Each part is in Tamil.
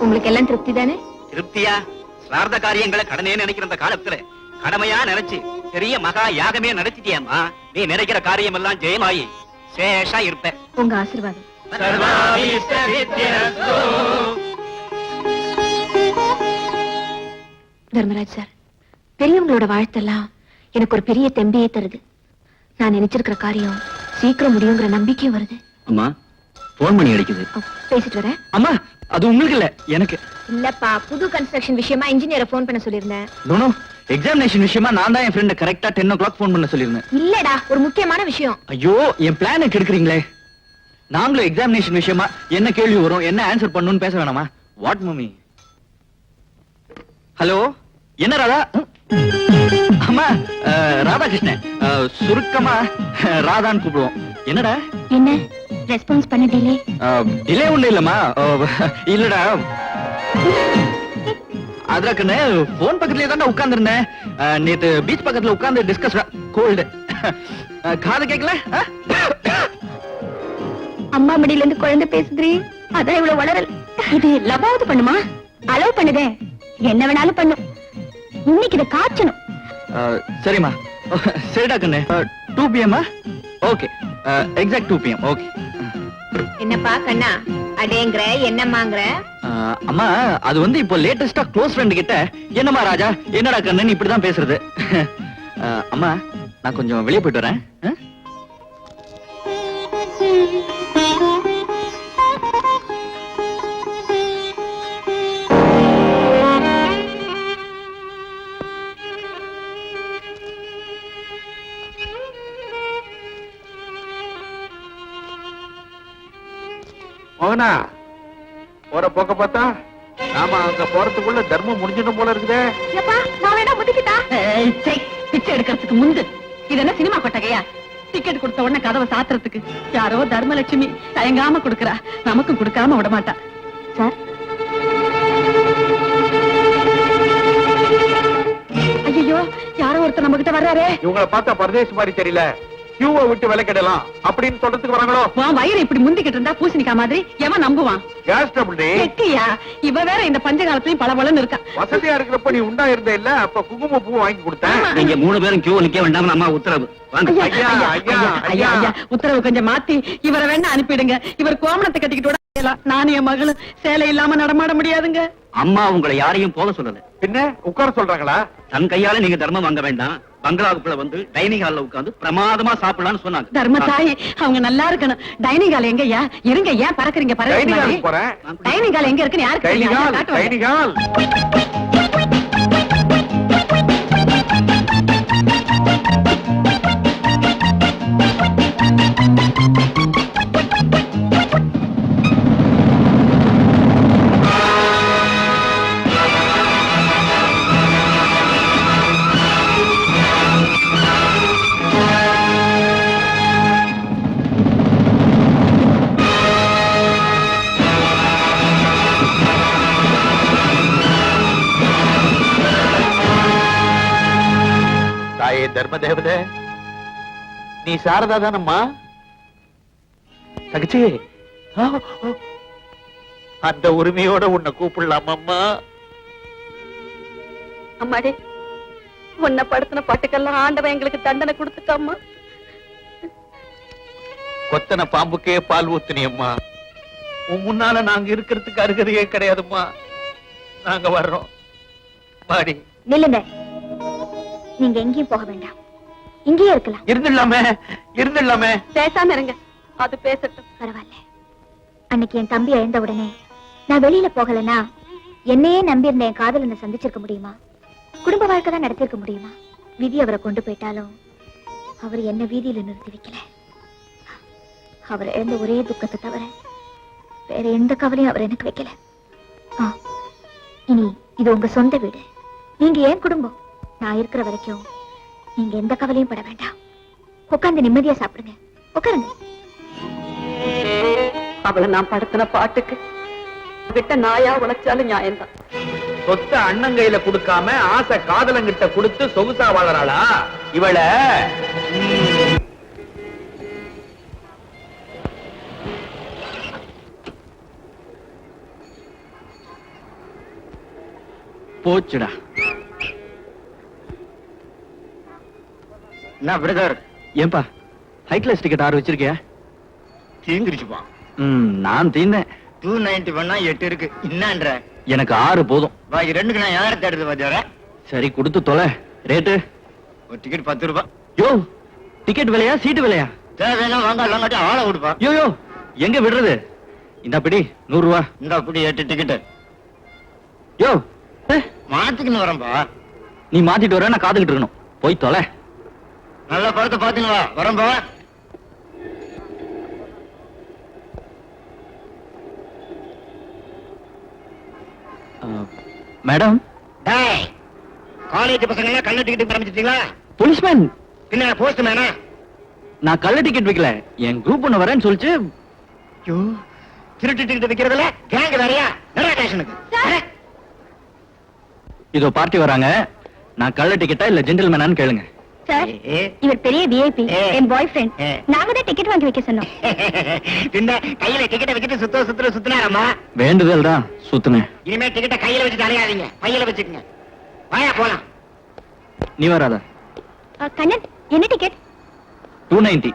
உங்களுக்கு எல்லாம் திருப்தி தானே? திருப்தியா? சிரார்த்த காரியங்களை கடனே நினைக்கிற அந்த காலத்துல கடமையா நினைச்சு பெரிய மகா யாகமே நடத்திட்டியாமா. நீ நினைக்கிற காரியம் எல்லாம் ஜெயமாயி சேஷா இருப்ப. உங்க ஆசீர்வாதம். தர்மராஜ் சார், பெரியவங்களோட வாழ்த்தெல்லாம் எனக்கு ஒரு பெரிய தெம்பியே தருது. நான் நினைச்சிருக்கிற காரியம் சீக்கிரம் முடியுங்கிற நம்பிக்கையும் வருது. அம்மா போன் பண்ணி அடிக்குது. பேசிட்டு வரேன். அம்மா அது உங்களுக்கு இல்ல, எனக்கு. இல்லப்பா, புது கன்ஸ்ட்ரக்ஷன் விஷயமா இன்ஜினியரை போன் பண்ண சொல்லிருந்தேன். எக்ஸாமினேஷன் விஷயமா நான் தான் என் ஃப்ரெண்ட் கரெக்டா 10 o'clock போன் பண்ண சொல்லிருந்தேன். இல்லடா, ஒரு முக்கியமான விஷயம். ஐயோ, என் பிளானை கெடுக்குறீங்களே. நாங்களும் எக்ஸாமினேஷன் விஷயமா என்ன கேள்வி வரும், என்ன ஆன்சர் பண்ணணும்னு பேச வேணாமா? What mummy? ஹலோ, என்ன ராதா? அம்மா, ராதாகிருஷ்ணன். சுருக்கமா ராதான்னு கூப்பிடுவோம். என்னடா? என்ன ரெஸ்பான்ஸ் பண்ண டிலே? டிலே ஒண்ணு இல்லம்மா. இல்லடா, அதற்குன்னு போன் பக்கத்துலயே தான் உட்கார்ந்து இருந்தேன். நேத்து பீச் பக்கத்துல உட்கார்ந்து டிஸ்கஸ். கோல்டு காது கேட்கல. அம்மா மடியில இருந்து குழந்தை பேசுதுரி, அதான் இவ்வளவு வளரல். இது லவ்வாவது பண்ணுமா? அலோவ் பண்ணுதே, என்ன வேணாலும் பண்ணும். இன்னைக்கு இதை காய்ச்சணும். சரிம்மா, சரிடா கண்ணு. 2 PM? Okay, exact 2 PM. Okay. என்னப்பா கண்ணா அடேங்கற, என்னம்மாங்கற? அம்மா, அது வந்து இப்போ லேட்டஸ்டா க்ளோஸ் ஃப்ரெண்ட் கிட்ட என்னம்மா ராஜா, என்னடா கண்ணு இப்படிதான் பேசுறது. அம்மா, நான் கொஞ்சம் வெளியே போயிட்டு வரேன். மோகனா, போற போக்க பார்த்தா நாம அங்க போறதுக்குள்ள தர்மம் முடிஞ்சிடும் போல இருக்குதே. ஏப்பா, நான் வேணா முட்டிக்கிட்டா? பிச்சை எடுக்கிறதுக்கு முந்து இது என்ன சினிமா கொட்டகையா? டிக்கெட் கொடுத்த உடனே கதவை சாத்துறதுக்கு யாரோ தர்மலட்சுமி தயங்காம கொடுக்கறா, நமக்கும் கொடுக்காம விட மாட்டா. சார், ஐயோ, யாரோ ஒருத்தர் நம்ம கிட்ட வர்றாரே. இவங்கள பார்த்தா பரதேசி மாதிரி தெரியல. கியூவை விட்டு விலை கிடலாம் அப்படின்னு சொல்றதுக்கு வராங்களோ? வயிறு இப்படி முந்திக்கிட்டு இருந்தா பூசணிக்கா மாதிரி எவன் நம்புவான்? Gas trouble. இவ வேற இந்த பஞ்ச காலத்துலயும் பளபளன்னு இருக்கா. வசதியா இருக்கிறப்ப நீ உண்டா இருந்த இல்ல, அப்ப குங்கும பூ வாங்கி கொடுத்தேன். நீங்க 3 பேரும் கியூ நிக்க வேண்டாம், அம்மா உத்தரவு. உத்தரவு கொஞ்சம் மாத்தி இவரை வேணா அனுப்பிடுங்க. இவர் கோமணத்தை கட்டிக்கிட்டு நானும் என் மகளும் சேலை இல்லாம நடமாட முடியாதுங்க. அம்மா உங்களை யாரையும் போக சொல்லல. பின்ன உட்கார சொல்றாங்களா? தன் கையால நீங்க தர்மம் வாங்க வேண்டாம், பங்களாவுக்குள்ள வந்து டைனிங் ஹால்ல உட்கார்ந்து பிரமாதமா சாப்பிடலாம்னு சொன்னாங்க. தர்மத்தாய், அவங்க நல்லா இருக்கணும். டைனிங் ஹால் எங்க ஐயா? இருங்க, ஏன் பறக்குறீங்க? டைனிங் ஹால் எங்க இருக்குன்னு யாருக்கு தெரியும்? Dining hall. தர்ம தேவதே, நீ சாரதா தானம்மா? தகச்சி, அந்த உரிமையோட உன்னை கூப்பிடலாமா? அம்மாடி, உன்னை படுத்தின பாட்டுக்கெல்லாம் ஆண்டவன் எங்களுக்கு தண்டனை கொடுத்துட்டாமா. கொத்தன பாம்புக்கே பால் ஊத்துனியம்மா. உன் முன்னால நாங்க இருக்கிறதுக்கு அருகதையே கிடையாதும்மா. நாங்க வர்றோம், மாடி. நில்லுங்க, நீங்க எங்கேயும் போக வேண்டாம், இங்கேயே இருக்கலாம். இருந்துடலாமே. பேசாம இருங்க, அது பேசட்டும். பரவாயில்ல. அன்னைக்கு என் தம்பி இழந்த உடனே நான் வெளியில போகலன்னா என்னையே நம்பி இருந்த என் காதலனை சந்திச்சிருக்க முடியுமா? குடும்ப வாழ்க்கை தான் நடத்திருக்க முடியுமா? விதி அவரை கொண்டு போயிட்டாலும் அவர் என்ன வீதியில நிறுத்தி வைக்கல. அவர் இழந்த ஒரே துக்கத்தை தவிர வேற எந்த கவலையும் அவர் எனக்கு வைக்கல. இனி இது உங்க சொந்த வீடு, நீங்க ஏன் குடும்பம். நான் இருக்கிற வரைக்கும் நீங்க எந்த கவலையும் பட வேண்டாம். உட்கார்ந்து நிம்மதியா சாப்பிடுங்க. உட்காருங்க. அவளை நான் படுத்தின பாட்டுக்கு விட்ட நாயா உழைச்சாலும் நியாயம்தான். சொத்த அண்ணன் கையில கொடுக்காம ஆசை காதலங்கிட்ட கொடுத்து சொகுசா வாழறாளா இவளை? போச்சுடா. என்ன பிரதர்? ஏன்பா ஹை கிளாஸ் டிக்கெட் 6 வச்சிருக்கியா? தீந்துருச்சுப்பா. நான் தீந்தேன். 290 பண்ணா 8 இருக்கு. என்னன்ற? எனக்கு 6 போதும். பாக்கி ரெண்டுக்கு நான் யாரை தேடுது பாத்தியாரா? சரி கொடுத்து தொலை. ரேட்டு? ஒரு டிக்கெட் 10 ரூபாய். யோ, டிக்கெட் விலையா சீட்டு விலையா? தேவையான வாங்க இல்லாட்டி ஆளை விடுப்பா. யோ யோ, எங்க விடுறது? இந்த பிடி 100 ரூபா. இந்த அப்படி 8 டிக்கெட் யோ, மாத்திக்கின்னு வரேன்பா. நீ மாத்திட்டு வர, நான் காத்துக்கிட்டு இருக்கணும். போய் தொலை. நல்ல படத்தை பாத்துன்னு வா. வரேன்பா. மேடம், டேய், காலேஜ் பசங்க எல்லாம் கள்ள டிக்கெட் ஆரம்பிச்சிட்டீங்களா? போலீஸ்மேன். பின்ன போஸ்ட் மேனா? நான் கள்ள டிக்கெட் வைக்கல, என் குரூப் ஒண்ணு வரேன்னு சொல்லிச்சு. ஐயோ, திருட்டு டிக்கெட் விக்கிறதுல கேங் வேறையா? நிறைய ஸ்டேஷனுக்கு. இதோ பார்ட்டி வராங்க. நான் கள்ள டிக்கெட்டா இல்ல ஜென்டில்மேனான்னு கேளுங்க. சார், இவர் பெரிய விஐபி, ஏ. என் பாய் ஃப்ரெண்ட். ஏ. நாங்க தான் டிக்கெட் வாங்கி வைக்க சொன்னோம். பின்ன கையில டிக்கெட்டை வச்சுட்டு சுத்தினாரம்மா. வேண்டுதல் தான் சுத்துனேன். இனிமே டிக்கெட்டை கையில வச்சுட்டு அலையாதீங்க, பையில வச்சுக்கங்க. வாயா போலாம். நீ வராத. கண்ணன், என்ன டிக்கெட்? 290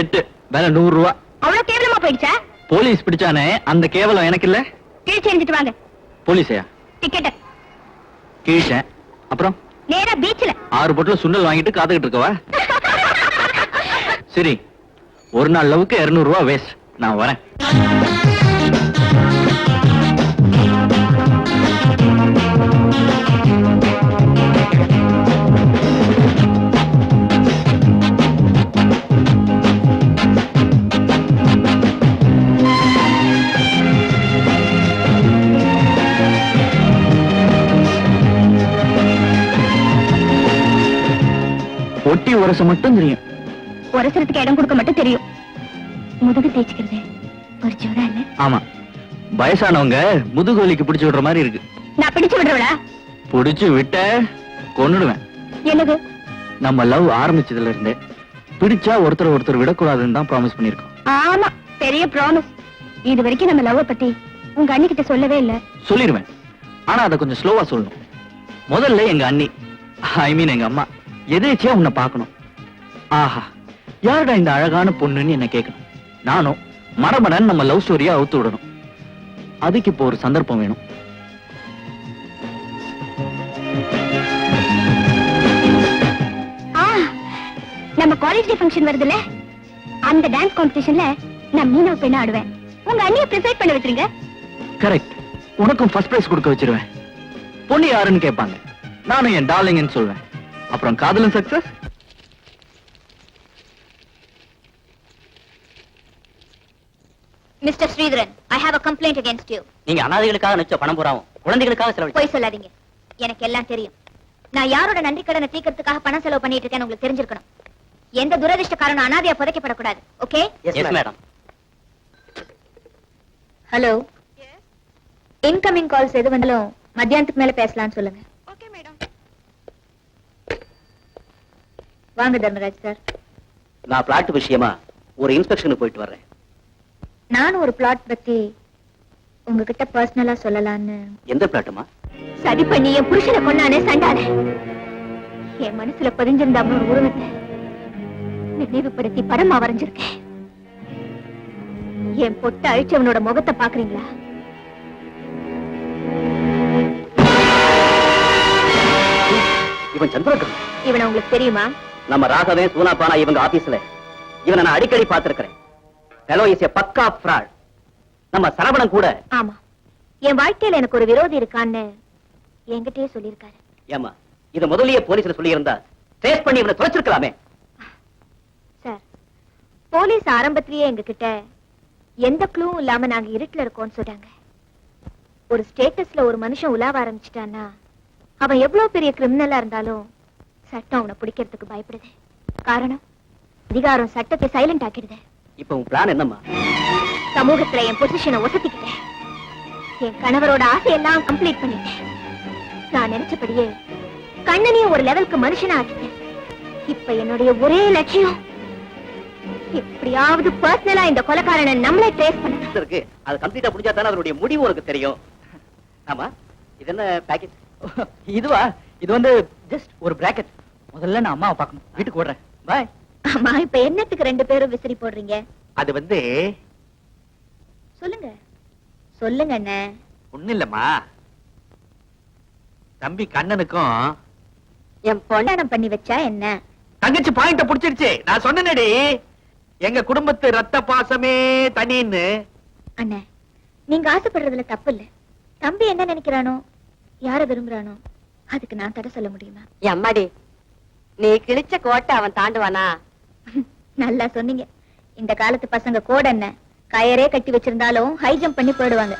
8 வேலை 100 ரூபா. அவ்வளவு கேவலமா போயிடுச்சா? போலீஸ் பிடிச்சானே, அந்த கேவலம் எனக்கு இல்ல. கிழிச்சு எரிஞ்சிட்டு வாங்க. போலீஸையா? டிக்கெட் கீழ்ச்சேன். அப்புறம் நேரா பீச்ல 6 பொட்டல சுண்டல் வாங்கிட்டு காத்துக்கிட்டு இருக்கவா? சரி, ஒரு நாள் லவுக்கு 200 ரூபா வேஸ்ட். நான் வரேன். ஒட்டி உரச மட்டும் தெரியும். உரசறதுக்கு இடம் கொடுக்க மட்டும் தெரியும். முதுகு தேய்ச்சிக்கிறது ஒரு ஜோரா இல்ல? ஆமா, வயசானவங்க முதுகோலிக்கு பிடிச்சு விடுற மாதிரி இருக்கு. நான் பிடிச்சு விடுறவளா? பிடிச்சு விட்ட கொன்னுடுவேன். என்னது? நம்ம லவ் ஆரம்பிச்சதுல இருந்தே பிடிச்சா ஒருத்தர் விடக்கூடாதுன்னு தான் ப்ராமிஸ் பண்ணிருக்கோம். ஆமா, பெரிய ப்ராமிஸ். இது வரைக்கும் நம்ம லவ் பத்தி உங்க அண்ணி கிட்ட சொல்லவே இல்ல. சொல்லிருவேன், ஆனா அதை கொஞ்சம் ஸ்லோவா சொல்லணும். முதல்ல எங்க அண்ணி, ஐ மீன் எங்க அம்மா, எதேச்சியா உன்னை பார்க்கணும். ஆஹா, யாருடா இந்த அழகான பொண்ணுன்னு என்ன கேட்கணும். நானும் மரமடன் நம்ம லவ் ஸ்டோரியா அவுத்து விடணும். அதுக்கு இப்போ ஒரு சந்தர்ப்பம் வேணும். நம்ம காலேஜ் டே ஃபங்க்ஷன் வருதுல்ல, அந்த டான்ஸ் காம்படிஷன்ல நான் மீனா பெண்ணா ஆடுவேன். உங்க அண்ணியை ப்ரிசைட் பண்ண வச்சிருங்க. கரெக்ட், உனக்கும் ஃபர்ஸ்ட் பிரைஸ் கொடுக்க வச்சிருவேன். பொண்ணு யாருன்னு கேட்பாங்க, நானும் என் டார்லிங்னு சொல்வேன். அப்புறம் காதலும் success. Mister Sridharan, I have a complaint against you. நீங்க அனாதைகளுக்காக நிச்சய பணம் போறாவும் குழந்தைகளுக்காக செலவு. போய் சொல்லாதீங்க, எனக்கு எல்லாம் தெரியும். நான் யாரோட நன்றி கடனை தீர்க்கறதுக்காக பணம் செலவு பண்ணிட்டு இருக்கேன்னு உங்களுக்கு தெரிஞ்சிருக்கணும். எந்த துரதிர்ஷ்டக்காரனும் அனாதையா புதைக்கப்படக்கூடாது. Okay? Yes madam. Hello, incoming calls எது வந்தாலும் மத்தியானத்துக்கு மேல பேசலாம்னு சொல்லுங்க. Okay madam. வாங்க தர்மராஜ் சார். நான் பிளாட் விஷயமா ஒரு இன்ஸ்பெக்ஷனுக்கு போயிட்டு வர்றேன். நானும் ஒரு பிளாட் பத்தி உங்ககிட்ட பர்சனலா சொல்லலான்னு. எந்த பிளாட்டுமா? சதி பண்ணி என் புருஷனை கொண்டானே சண்டானே, என் மனசுல பதிஞ்சிருந்த அவனோட உருவத்தை நினைவுபடுத்தி படமா வரைஞ்சிருக்கேன். என் பொட்ட அழிச்சவனோட முகத்தை பாக்குறீங்களா? இவன் சந்திரகன். இவனை உங்களுக்கு தெரியுமா? நம்ம ராகவே சூனாப்பானா இவங்க ஆபீஸ்ல இவனை நான் அடிக்கடி பார்த்திருக்கிறேன். Fellow is a பக்கா fraud. நம்ம சரவணன் கூட. ஆமா, என் வாழ்க்கையில எனக்கு ஒரு விரோதி இருக்கான்னு என்கிட்டயே சொல்லியிருக்காரு. ஏமா, இது முதல்லயே போலீஸ்ல சொல்லி இருந்தா ட்ரேஸ் பண்ணி இவனை தொலைச்சிருக்கலாமே. சார், போலீஸ் ஆரம்பத்திலேயே எங்க கிட்ட எந்த க்ளூவும் இல்லாம நாங்க இருட்டுல இருக்கோம்னு சொல்றாங்க. ஒரு ஸ்டேட்டஸ்ல ஒரு மனுஷன் உலாவ ஆரம்பிச்சிட்டான்னா அவன் எவ்வளவு பெரிய கிரிமினலா இருந்தாலும் சட்டம் அவனை பிடிக்கிறதுக்கு பயப்படுது. காரணம், அதிகாரம் சட்டத்தை சைலண்ட் ஆக்கிடுது. இப்ப உன் பிளான் என்னம்மா? சமூகத்துல என் பொசிஷனை ஒசத்திக்கிட்டேன். என் கணவரோட ஆசையெல்லாம் கம்ப்ளீட் பண்ணிட்டேன். நான் நினைச்சபடியே கண்ணனையும் ஒரு லெவலுக்கு மனுஷனா ஆக்கிட்டேன். இப்ப என்னுடைய ஒரே லட்சியம், எப்படியாவது பர்சனலா இந்த கொலைகாரனை நம்மளே ட்ரேஸ் பண்ணணும். இருக்கு, அது கம்ப்ளீட்டா புடிச்சா தானே அதனுடைய முடிவு உனக்கு தெரியும். ஆமா, இது என்ன பேக்கேஜ்? இதுவா? இது வந்து ஜஸ்ட் ஒரு பிராக்கெட். முதல்ல நான் அம்மாவை பார்க்கணும். வீட்டுக்கு ஓடுறேன். பாய். ஆமா, இப்ப என்னத்துக்கு ரெண்டு பேரும் விசிறி போடுறீங்க? அது வந்து சொல்லுங்க சொல்லுங்க அண்ணே. ஒண்ணு இல்லம்மா, தம்பி கண்ணனுக்கும் என் பொண்ணானம் பண்ணி வச்சா என்ன? தங்கச்சி பாயிண்ட புடிச்சிருச்சு. நான் சொன்னேனடி, எங்க குடும்பத்து ரத்த பாசமே தனின்னு. அண்ணே, நீங்க ஆசைப்படுறதுல தப்பு இல்ல. தம்பி என்ன நினைக்கிறானோ, யார விரும்புறானோ, அதுக்கு நான் தடை சொல்ல முடியுமா? அம்மாடி, நீ கிழிச்ச கோட்டை அவன் தாண்டுவானா? நல்லா சொன்னீங்க. இந்த காலத்து பசங்க கோட என்ன கயரே கட்டி வச்சிருந்தாலும் ஹை ஜம்ப் பண்ணி போயிடுவாங்க.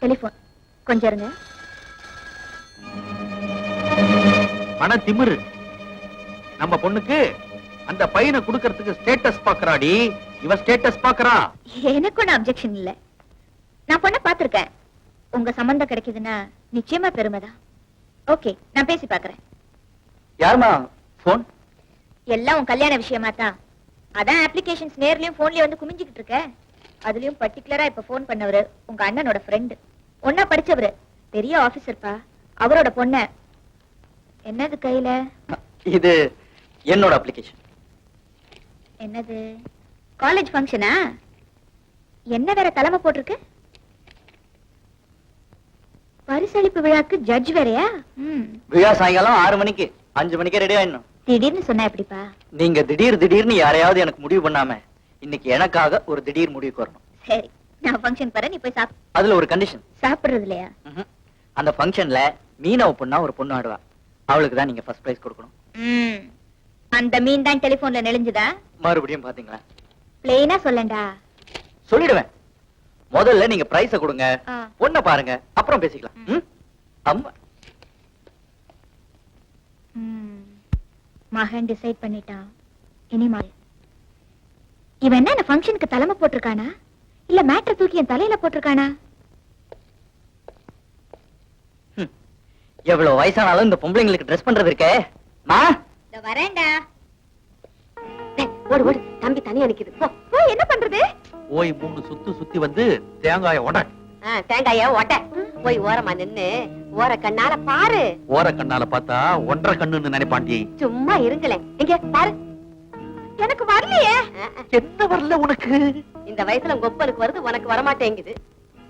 டெலிபோன் கொஞ்சம் இருங்க. மன திமிரு நம்ம பொண்ணுக்கு அந்த பையனை குடுக்கறதுக்கு ஸ்டேட்டஸ் பாக்குறாடி. இவ ஸ்டேட்டஸ் பாக்குறா. எனக்கு ஒன்னும் அப்செக்ஷன் இல்ல. நான் பொண்ணை பாத்திருக்கேன். உங்க சம்பந்தம் கிடைக்குதுன்னா நிச்சயமா பெருமைதான். ஓகே, நான் பேசி பாக்குறேன். யாருமா போன்? எல்லாம் உன் கல்யாண விஷயமா தான். அதான் அப்ளிகேஷன்ஸ் நேர்லயும் போன்லயும் வந்து குமிஞ்சுக்கிட்டு இருக்க. அதுலயும் பர்டிகுலரா இப்ப போன் பண்ணவரு உங்க அண்ணனோட ஃப்ரெண்டு, ஒன்னா படிச்சவரு, பெரிய ஆபீசர்ப்பா. அவரோட பொண்ண. என்னது கையில? இது என்னோட அப்ளிகேஷன். என்னது, காலேஜ் ஃபங்க்ஷனா? என்ன வேற தலைமை போட்டிருக்கு? பரிசளிப்பு விழாக்கு ஜட்ஜ் வேறயா? விழா சாயங்காலம் 6 மணிக்கு. 5 மணிக்கே ரெடி ஆயிடணும். திடீர்னு சொன்னா எப்படிப்பா? நீங்க திடீர்னு யாரையாவது எனக்கு முடிவு பண்ணாம இன்னைக்கு எனக்காக ஒரு திடீர் முடிவுக்கு வரணும். சரி, நான் ஃபங்க்ஷன் போறேன், நீ போய் சாப்பிடு. அதுல ஒரு கண்டிஷன். சாப்பிடுறது இல்லையா? அந்த ஃபங்க்ஷன்ல மீனவ பொண்ணா ஒரு பொண்ணு ஆடுவா. அவளுக்கு தான் நீங்க ஃபர்ஸ்ட் பிரைஸ் கொடுக்கணும். அந்த மீன் தான் டெலிபோன்ல நெளிஞ்சுதா? மறுபடியும் பாத்தீங்களா? பிளெயினா சொல்லண்டா. சொல்லிடுவேன். முதல்ல நீங்க பிரைஸ கொடுங்க, ஆ. பொண்ண பாருங்க, அப்புறம் பேசிக்கலாம். ம்? அம்மா மகன் டிசைட் பண்ணிட்டான். இனிமா இவன் என்ன ஃபங்க்ஷனுக்கு தலைமை போட்டிருக்கானா, இல்ல மேட்டர் தூக்கி என் தலையில போட்டிருக்கானா? எவ்வளவு வயசானாலும் இந்த பொம்பளைங்களுக்கு ட்ரெஸ் பண்றது இருக்கே. மா, இந்த வரேன்டா. ஓடு ஓடு, தம்பி தனியா நிக்குது. போ. என்ன பண்றது? போய் 3 சுத்து சுத்தி வந்து தேங்காய உட. தேங்காய ஒட்ட போய் ஓரமா நின்னு ஓர கண்ணால பாரு. ஓர கண்ணால பார்த்தா 1.5 கண்ணுன்னு நினைப்பாண்டி. சும்மா இருங்களேன். இங்க பாரு. எனக்கு வரலையே. என்ன வரல உனக்கு? இந்த வயசுல கொப்பலுக்கு வருது, உனக்கு வரமாட்டேங்குது.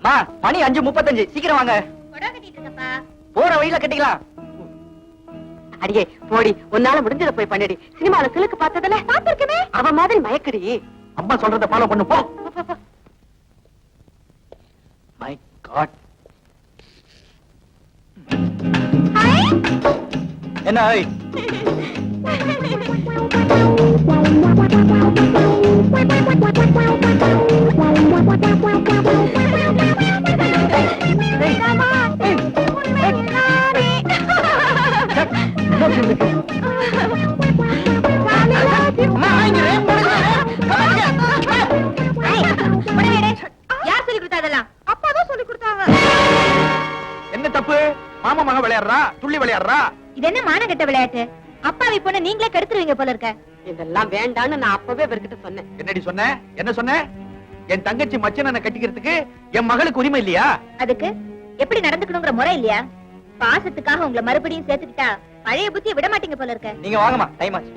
மா, மணி 5:35. சீக்கிரம் வாங்க. புடவை கட்டிட்டு இருக்கப்பா. போற வழியில கட்டிக்கலாம். அடியே போடி, உன்னால முடிஞ்சத போய் பண்ணிடி. சினிமால சிலுக்கு பார்த்ததுல பாத்திருக்கனே, அவ மாதிரி மயக்கடி. அம்மா சொல்றத ஃபாலோ பண்ணு போ. My God. என்ன ஐ? யார் சொல்லி கொடுத்தா அதெல்லாம்? அப்பாதான் சொல்லி கொடுத்தாங்க. என்ன தப்பு? மாமா மக விளையாடுறா, துள்ளி விளையாடுறா. இது என்ன மானகெட்ட விளையாட்டு? அப்பாவி பொண்ணு நீங்களே கெடுத்துருவீங்க போல இருக்க. இதெல்லாம் வேண்டான்னு நான் அப்பவே இவர்கிட்ட சொன்னேன். என்னடி சொன்ன? என்ன சொன்ன? என் தங்கச்சி மச்சனை கட்டிக்கிறதுக்கு என் மகளுக்கு உரிமை இல்லையா? அதுக்கு எப்படி நடந்துக்கணுங்கிற முறை இல்லையா? பாசத்துக்காக உங்களை மறுபடியும் சேர்த்துக்கிட்டா பழைய புத்தியை விட மாட்டீங்க போல இருக்க. நீங்க வாங்கம்மா, டைம் ஆச்சு.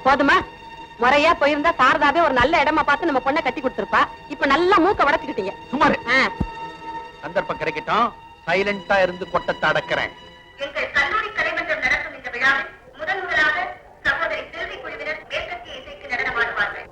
போதுமா? முறையா போயிருந்தா சாரதாவே ஒரு நல்ல இடமா பார்த்து நம்ம பொண்ணை கட்டி கொடுத்திருப்பா. இப்ப நல்லா மூக்க வடச்சுக்கிட்டீங்க. சுமார். சந்தர்ப்பம் கிடைக்கட்டும், சைலண்டா இருந்து கொட்டத்தை அடக்கிறேன். எங்கள் கல்லூரி கலைமன்றம் நடக்கும் இந்த விழாவில் முதலாக சகோதரி செல்வி குழுவினர் மேற்கத்திய இசைக்கு நடனமாடுவார்கள்.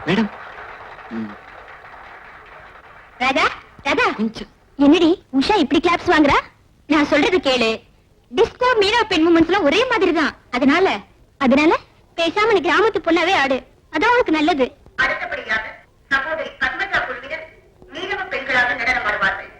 மேடம், ராதா, ராதா, கொஞ்சம் என்னடி உஷா இப்படி கிளாப்ஸ் வாங்குறா? நான் சொல்றது கேளு. டிஸ்கோ மீரா பெண் மூமெண்ட்ஸ் எல்லாம் ஒரே மாதிரி தான். அதனால பேசாம நீ கிராமத்து பொண்ணாவே ஆடு. அதான் உனக்கு நல்லது. அடுத்தபடியாக சகோதரி பத்மஜா குழுவினர் மீனவ பெண்களாக நடனமாடுவார்கள்.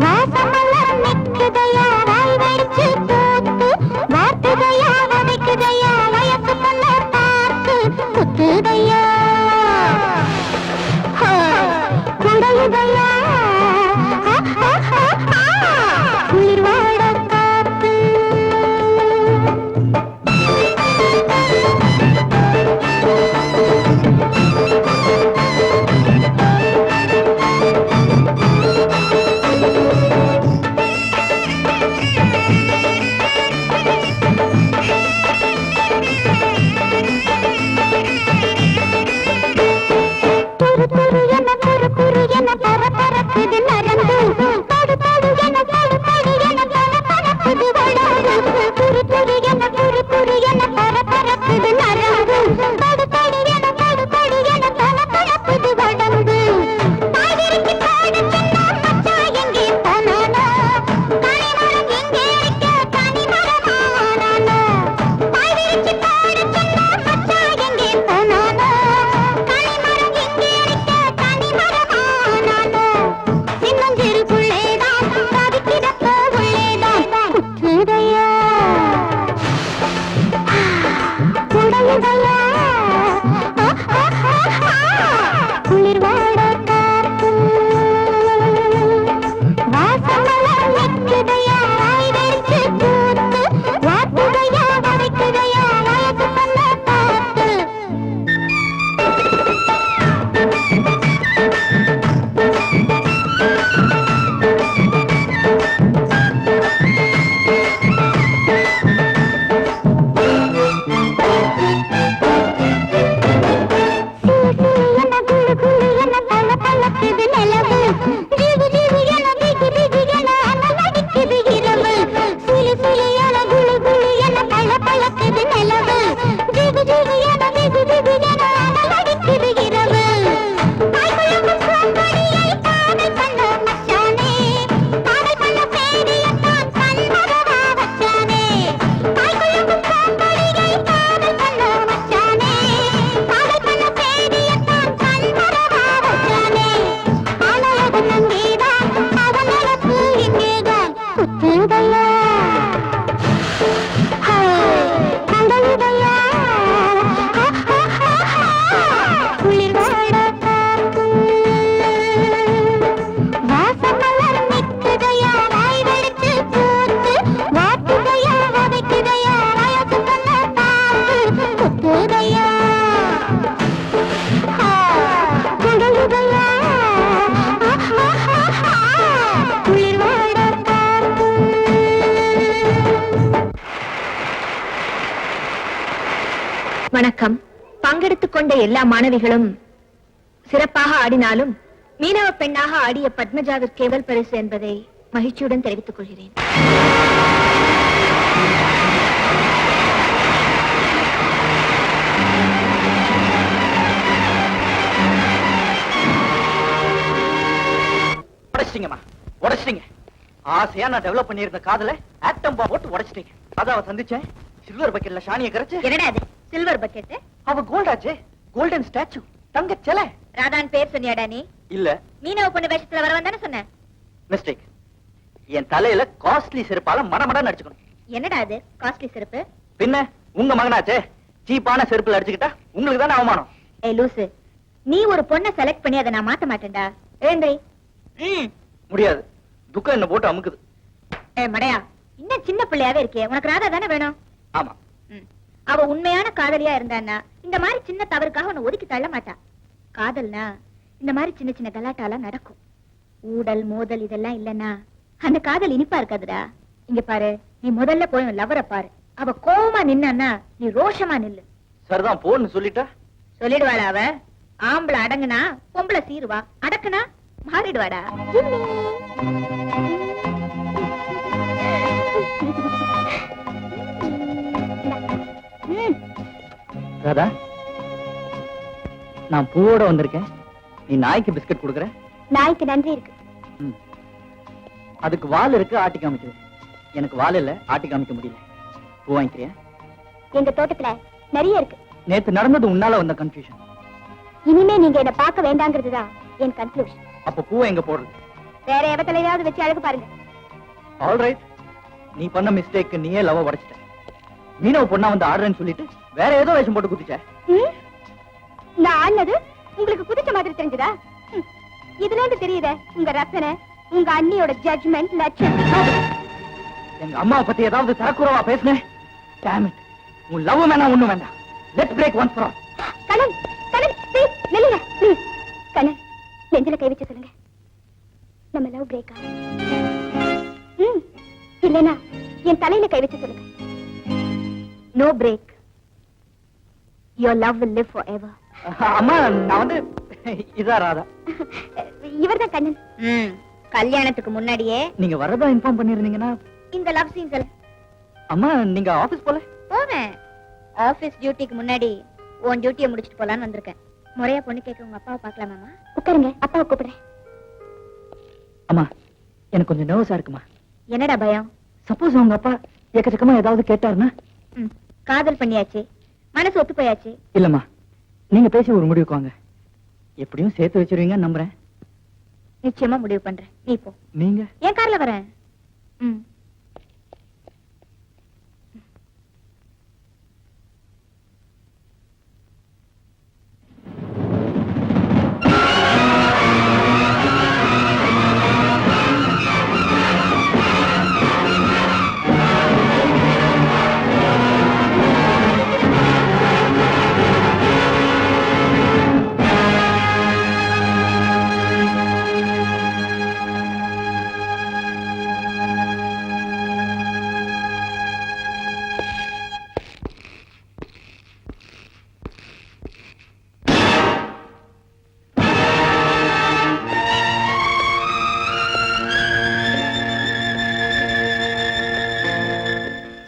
வாசமலர் நிக்குதையா வணக்கம். பங்கெடுத்துக் கொண்ட எல்லா மாணவிகளும் சிறப்பாக ஆடினாலும் மீனவ பெண்ணாக ஆடிய பத்மஜாவிற்கு முதல் பரிசு என்பதை மகிழ்ச்சியுடன் தெரிவித்துக் கொள்கிறேன். உடைச்சிட்டீங்கம்மா, உடைச்சிட்டீங்க. ஆசையா நான் டெவலப் பண்ணியிருந்த காதல ஆட்டம் பாம் போட்டு உடைச்சிட்டீங்க. அதான் அவ சந்திச்சேன், சில்வர் பக்கெட்ல ஷானிய கரைச்சு. என்னடா அது சில்வர் பக்கெட்? அவ கோல்டாச்சே, கோல்டன் ஸ்டாச்சு, தங்க சிலை. ராதான் பேர் சொன்னியாடா நீ? இல்ல, மீனவ பொண்ணு வேஷத்துல வர வந்தானே சொன்ன. மிஸ்டேக். என் தலையில காஸ்ட்லி செருப்பால மடமடன்னு அடிச்சுக்கணும். என்னடா அது காஸ்ட்லி செருப்பு? பின்ன உங்க மகனாச்சே, சீப்பான செருப்புல அடிச்சுக்கிட்டா உங்களுக்கு தானே அவமானம். ஏய் லூசு, நீ ஒரு பொண்ணை செலக்ட் பண்ணி அதை நான் மாத்த மாட்டேன்டா. எழுந்திரி. முடியாது, துக்கம் என்ன போட்டு அமுக்குது. ஏய் மடையா, இன்னும் சின்ன பிள்ளையாவே இருக்கியே, உனக்கு ராதா தானே வேணும்? ஆமா. அவ உண்மையான காதலியா இருந்தான்னா இந்த மாதிரி சின்ன தவறுக்காக உன்னை ஒதுக்கி தள்ள மாட்டா. காதல்னா இந்த மாதிரி சின்ன சின்ன கலாட்டாலாம் நடக்கும். ஊடல் மோதல் இதெல்லாம் இல்லன்னா அந்த காதல் இனிப்பா இருக்காதுடா. இங்க பாரு, நீ முதல்ல போய் லவரை பாரு. அவ கோவமா நின்னா நீ ரோஷமா நில்லு. சரிதான், போன்னு சொல்லிட்டா சொல்லிடுவாளா அவ? ஆம்பளை அடங்குனா பொம்பளை சீருவா, அடக்குனா மாறிடுவாடா. ராதா, நான் பூவோட வந்திருக்கேன். நீ நாய்க்கு பிஸ்கட் கொடுக்குற. நாய்க்கு நன்றி இருக்கு. அதுக்கு வால் இருக்கு, ஆட்டி காமிக்குது. எனக்கு வால் இல்ல, ஆட்டி காமிக்க முடியல. பூ வாங்கிக்கிறியா? எங்க தோட்டத்துல நிறைய இருக்கு. நேத்து நடந்தது உன்னால வந்த கன்ஃபியூஷன். இனிமே நீங்க என்ன பார்க்க வேண்டாங்கிறதுதான் என் கன்க்ளூஷன். அப்ப பூவை எங்க போடுறது? வேற எவத்திலையாவது வச்சு அழகு பாருங்க. ஆல்ரைட், நீ பண்ண மிஸ்டேக், நீயே லவ் உடைச்சிட்ட. மீனவ பொண்ணா வந்து ஆடுறேன்னு சொல்லிட்டு வேற ஏதோ வேஷம் போட்டு குதிச்ச. நான் ஆனது உங்களுக்கு குதிச்ச மாதிரி தெரிஞ்சதா? இதுல இருந்து தெரியுதே உங்க ரசனை, உங்க அண்ணியோட ஜட்ஜ்மெண்ட், லட்சணம். எங்க அம்மாவை பத்தி ஏதாவது தரக்குறவா பேசுனேன். Damn it. உன் லவ் வேணா ஒண்ணும் வேண்டாம். Let's break once for all. Kannan, Kannan, please நில்லுங்க, ப்ளீஸ். கண்ணன், நெஞ்சில கை வச்சு சொல்லுங்க, நம்ம லவ் பிரேக்கா? இல்லைனா என் தலையில கை வச்சு சொல்லுங்க, no break. Your love will live forever. அம்மா, நான் வந்து இதா ராதா. இவர்தான் கண்ணன். கல்யாணத்துக்கு முன்னாடியே நீங்க வரதா இன்ஃபார்ம் பண்ணிருந்தீங்கன்னா இந்த லவ் சீன்ஸ் எல்லாம். அம்மா, நீங்க ஆபீஸ் போல? போவேன். ஆபீஸ் டியூட்டிக்கு முன்னாடி உன் டியூட்டியை முடிச்சிட்டு போலான்னு வந்திருக்கேன். முறையா பொண்ணு கேட்க உங்க அப்பாவை பார்க்கலாமாமா? உட்காருங்க, அப்பாவை கூப்பிடுறேன். அம்மா, எனக்கு கொஞ்சம் நர்வஸா இருக்குமா. என்னடா பயம்? சப்போஸ் உங்க அப்பா எக்கச்சக்கமா ஏதாவது கேட்டாருன்னா? காதல் பண்ணியாச்சு, மனசு ஒத்து போயாச்சு. இல்லம்மா, நீங்க பேசி ஒரு முடிவுக்கு வாங்க. எப்படியும் சேர்த்து வச்சிருவீங்கன்னு நம்புறேன். நிச்சயமா முடிவு பண்றேன். நீ போ. நீங்க? என் கார்ல வரேன்.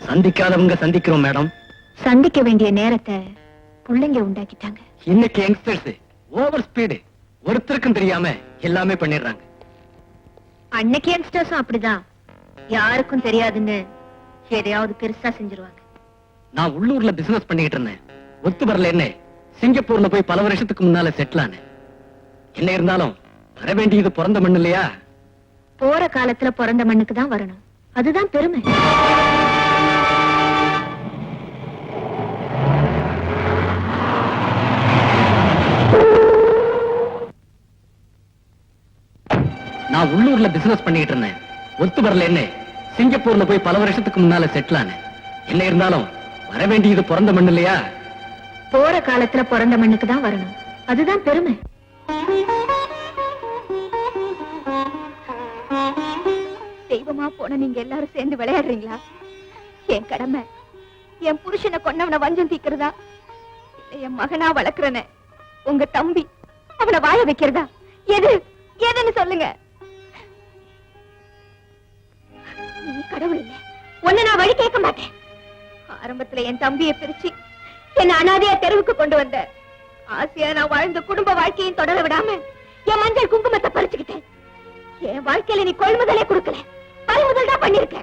சந்திக்காதவங்க சந்திக்கிறோம் மேடம். சந்திக்க வேண்டிய நேரத்தை பிள்ளைங்க உண்டாக்கிட்டாங்க. இன்னைக்கு யங்ஸ்டர்ஸ் ஓவர் ஸ்பீடு, ஒருத்தருக்கும் தெரியாம எல்லாமே பண்ணிடுறாங்க. அன்னைக்கு யங்ஸ்டர்ஸும் அப்படிதான், யாருக்கும் தெரியாதுன்னு எதையாவது பெருசா செஞ்சிருவாங்க. நான் உள்ளூர்ல பிசினஸ் பண்ணிட்டு இருந்தேன். ஒத்து வரல என்ன, சிங்கப்பூர்ல போய் பல வருஷத்துக்கு முன்னால செட்டில் ஆனேன். என்ன இருந்தாலும் வர வேண்டியது பிறந்த மண்ணு இல்லையா? போற காலத்துல பிறந்த மண்ணுக்கு தான் வரணும், அதுதான் பெருமை. நான் உள்ளூர்ல பிசினஸ் பண்ணிட்டு இருந்தேன். ஒத்து வரல என்ன, சிங்கப்பூர்ல போய் பல வருஷத்துக்கு முன்னால செட்டில் ஆனேன். என்ன இருந்தாலும் வர வேண்டியது பிறந்த மண்ணு இல்லையா? போற காலத்துல பிறந்த மண்ணுக்கு தான் வரணும், அதுதான் பெருமை. தெய்வமா போன நீங்க எல்லாரும் சேர்ந்து விளையாடுறீங்களா? என் கடமை என் புருஷனை கொன்னவனை வஞ்சம் தீக்கிறதா, உன்னை என் மகனா வளர்க்கிறன உங்க தம்பி அவனை வாழ வைக்கிறதா எதுன்னு சொல்லுங்க. நீ கடவுள் இல்ல, உன்னை நான் வழி கேட்க மாட்டேன். ஆரம்பத்துல என் தம்பியை பிரிச்சு என்ன அனாதையா தெருவுக்கு கொண்டு வந்த ஆசையா நான் வாழ்ந்த குடும்ப வாழ்க்கையும் தொடர விடாம என் மஞ்சள் குங்குமத்தை பறிச்சுக்கிட்டேன். என் வாழ்க்கையில நீ கொள்முதலே கொடுக்கல, பறிமுதல் தான் பண்ணிருக்க.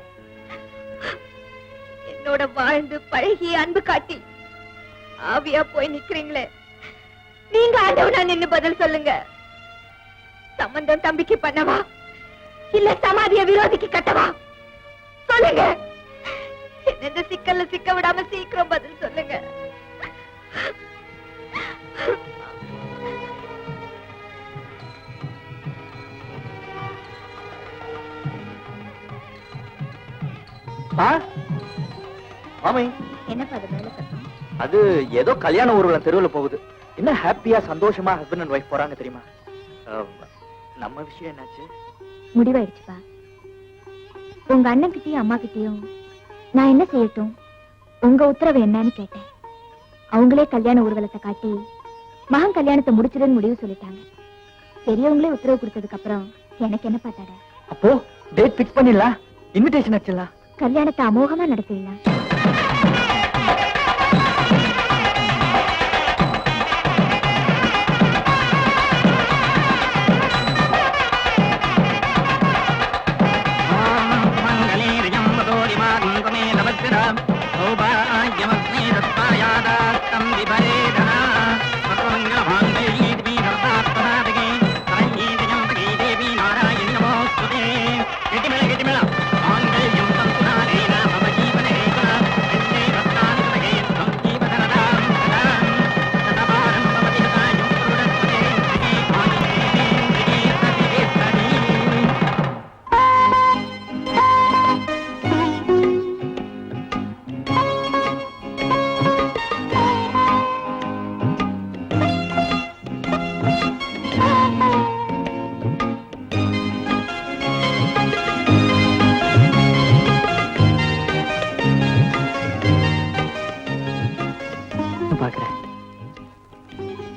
என்னோட வாழ்ந்து பழகி அன்பு காட்டி ஆவியா போய் நிக்கிறீங்களே, நீங்க ஆண்டவனா நின்னு பதில் சொல்லுங்க. சம்பந்தம் தம்பிக்கு பண்ணவா இல்ல சமாதிய விரோதிக்கு கட்டவா? சொல்லுங்க. என்ன இந்த சிக்கல்ல சிக்க விடாம சீக்கிரம் பதில் சொல்லுங்க. மாமி, என்னப்பா அது மேல சத்தம்? அது ஏதோ கல்யாண ஊர்வலம் தெருவுல போகுது. என்ன ஹாப்பியா சந்தோஷமா ஹஸ்பண்ட் அண்ட் ஒய்ஃப் போறாங்க தெரியுமா? நம்ம விஷயம் என்னாச்சு? முடிவாயிடுச்சுப்பா. உங்க அண்ணன் கிட்டயும் அம்மா கிட்டயும் நான் என்ன செய்யட்டும், உங்க உத்தரவு என்னன்னு கேட்டேன். அவங்களே கல்யாண ஊர்வலத்தை காட்டி மகன் கல்யாணத்தை முடிச்சிடுன்னு முடிவு சொல்லிட்டாங்க. பெரியவங்களே உத்தரவு கொடுத்ததுக்கு அப்புறம் எனக்கு என்ன பார்த்தாட? அப்போ டேட் பிக்ஸ் பண்ணிடலாம், இன்விடேஷன் அடிச்சிடலாம், கல்யாணத்தை அமோகமா நடத்திடலாம்.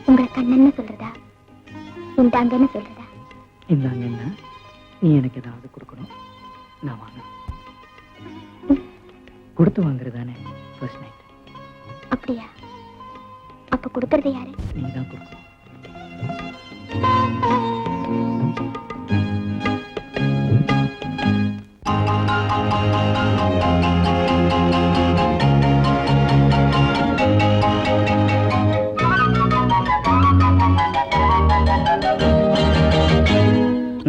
உங்களை கண்ணன்னு சொல்றதா இந்தாங்கன்னு சொல்றதா? இந்தாங்கன்னா நீ எனக்கு ஏதாவது கொடுக்கணும், நான் வாங்கணும். கொடுத்து வாங்குறதானே ஃபர்ஸ்ட் நைட்? அப்படியா? அப்ப கொடுக்கறது யாரு? நீ தான் கொடுக்கணும்.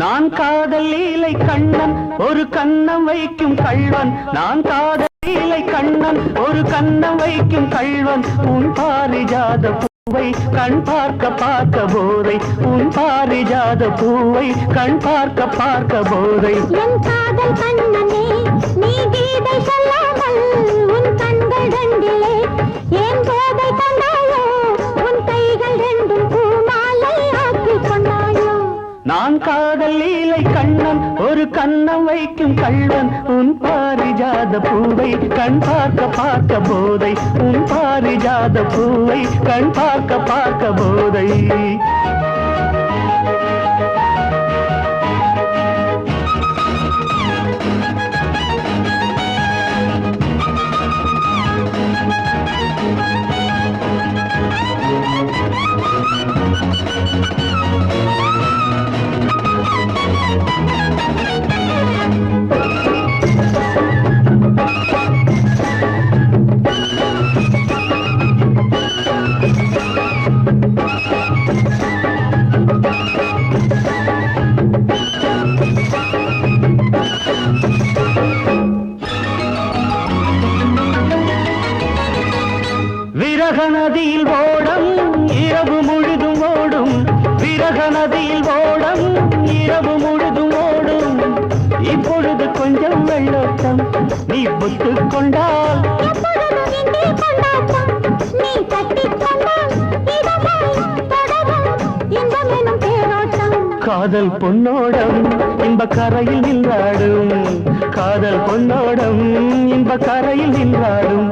நான் காதல் லீலை கண்ணன் ஒரு கண்ணம் வைக்கும் கள்வன், நான் காதல் லீலை கண்ணன் ஒரு கண்ணம் வைக்கும் கள்வன், உன் பாரிஜாத பூவை கண் பார்க்க பார்க்க போதை, உன் பாரிஜாத பூவை கண் பார்க்க பார்க்க போதை. என் காதல் கண்ணனே நீ கீதை சொல்லாமல் உன் கண்கள் ரெண்டிலே ஏன் போதை கொண்டாயோ, உன் கைகள் ரெண்டும் பூமாலை ஆக்கி கொண்டாயோ. நான் காதல் லீலை கண்ணன் ஒரு கண்ணம் வைக்கும் கள்வன், உன் பாரிஜாத பூவை கண் பார்க்க பார்க்க போதை, உன் பாரிஜாத பூவை கண் பார்க்க பார்க்க போதை. விரக நதியில் ஓடம் இரவு முழுதும் ஓடும், விரக நதியில் ஓடம் இரவு முழுதும் ஓடும், இப்பொழுது கொஞ்சம் வெள்ளோட்டம் நீ புத்து கொண்டால் நீ கட்டிக் கொண்டால் இன்பம் எனும் பேரோட்டம். காதல் பொன்னோடம் இன்ப கரையில் நின்றாடும், காதல் பொன்னோடம் இன்ப கரையில் நின்றாடும்,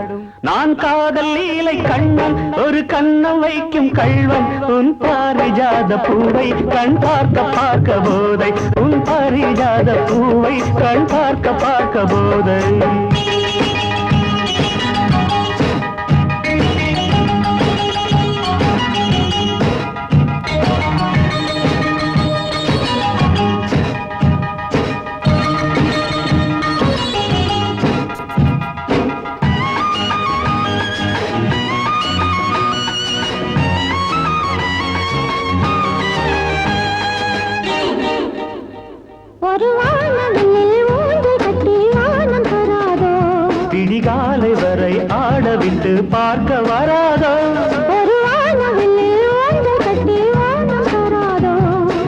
நான் காதல் லீலை கண்ணன் ஒரு கண்ணம் வைக்கும் கள்வன் உன் பாரிஜாத பூவை கண் பார்க்க பார்க்க போதை உன் பாரிஜாத பூவை கண் பார்க்க பார்க்க போதை ஒரு வானவில் ஊஞ்சு கட்டி வானம் தராதோ விடிகாலை வரை ஆடவிட்டு பார்க்க வராதோ ஒரு வானவில் ஊஞ்சு கட்டி வானம் தராதோ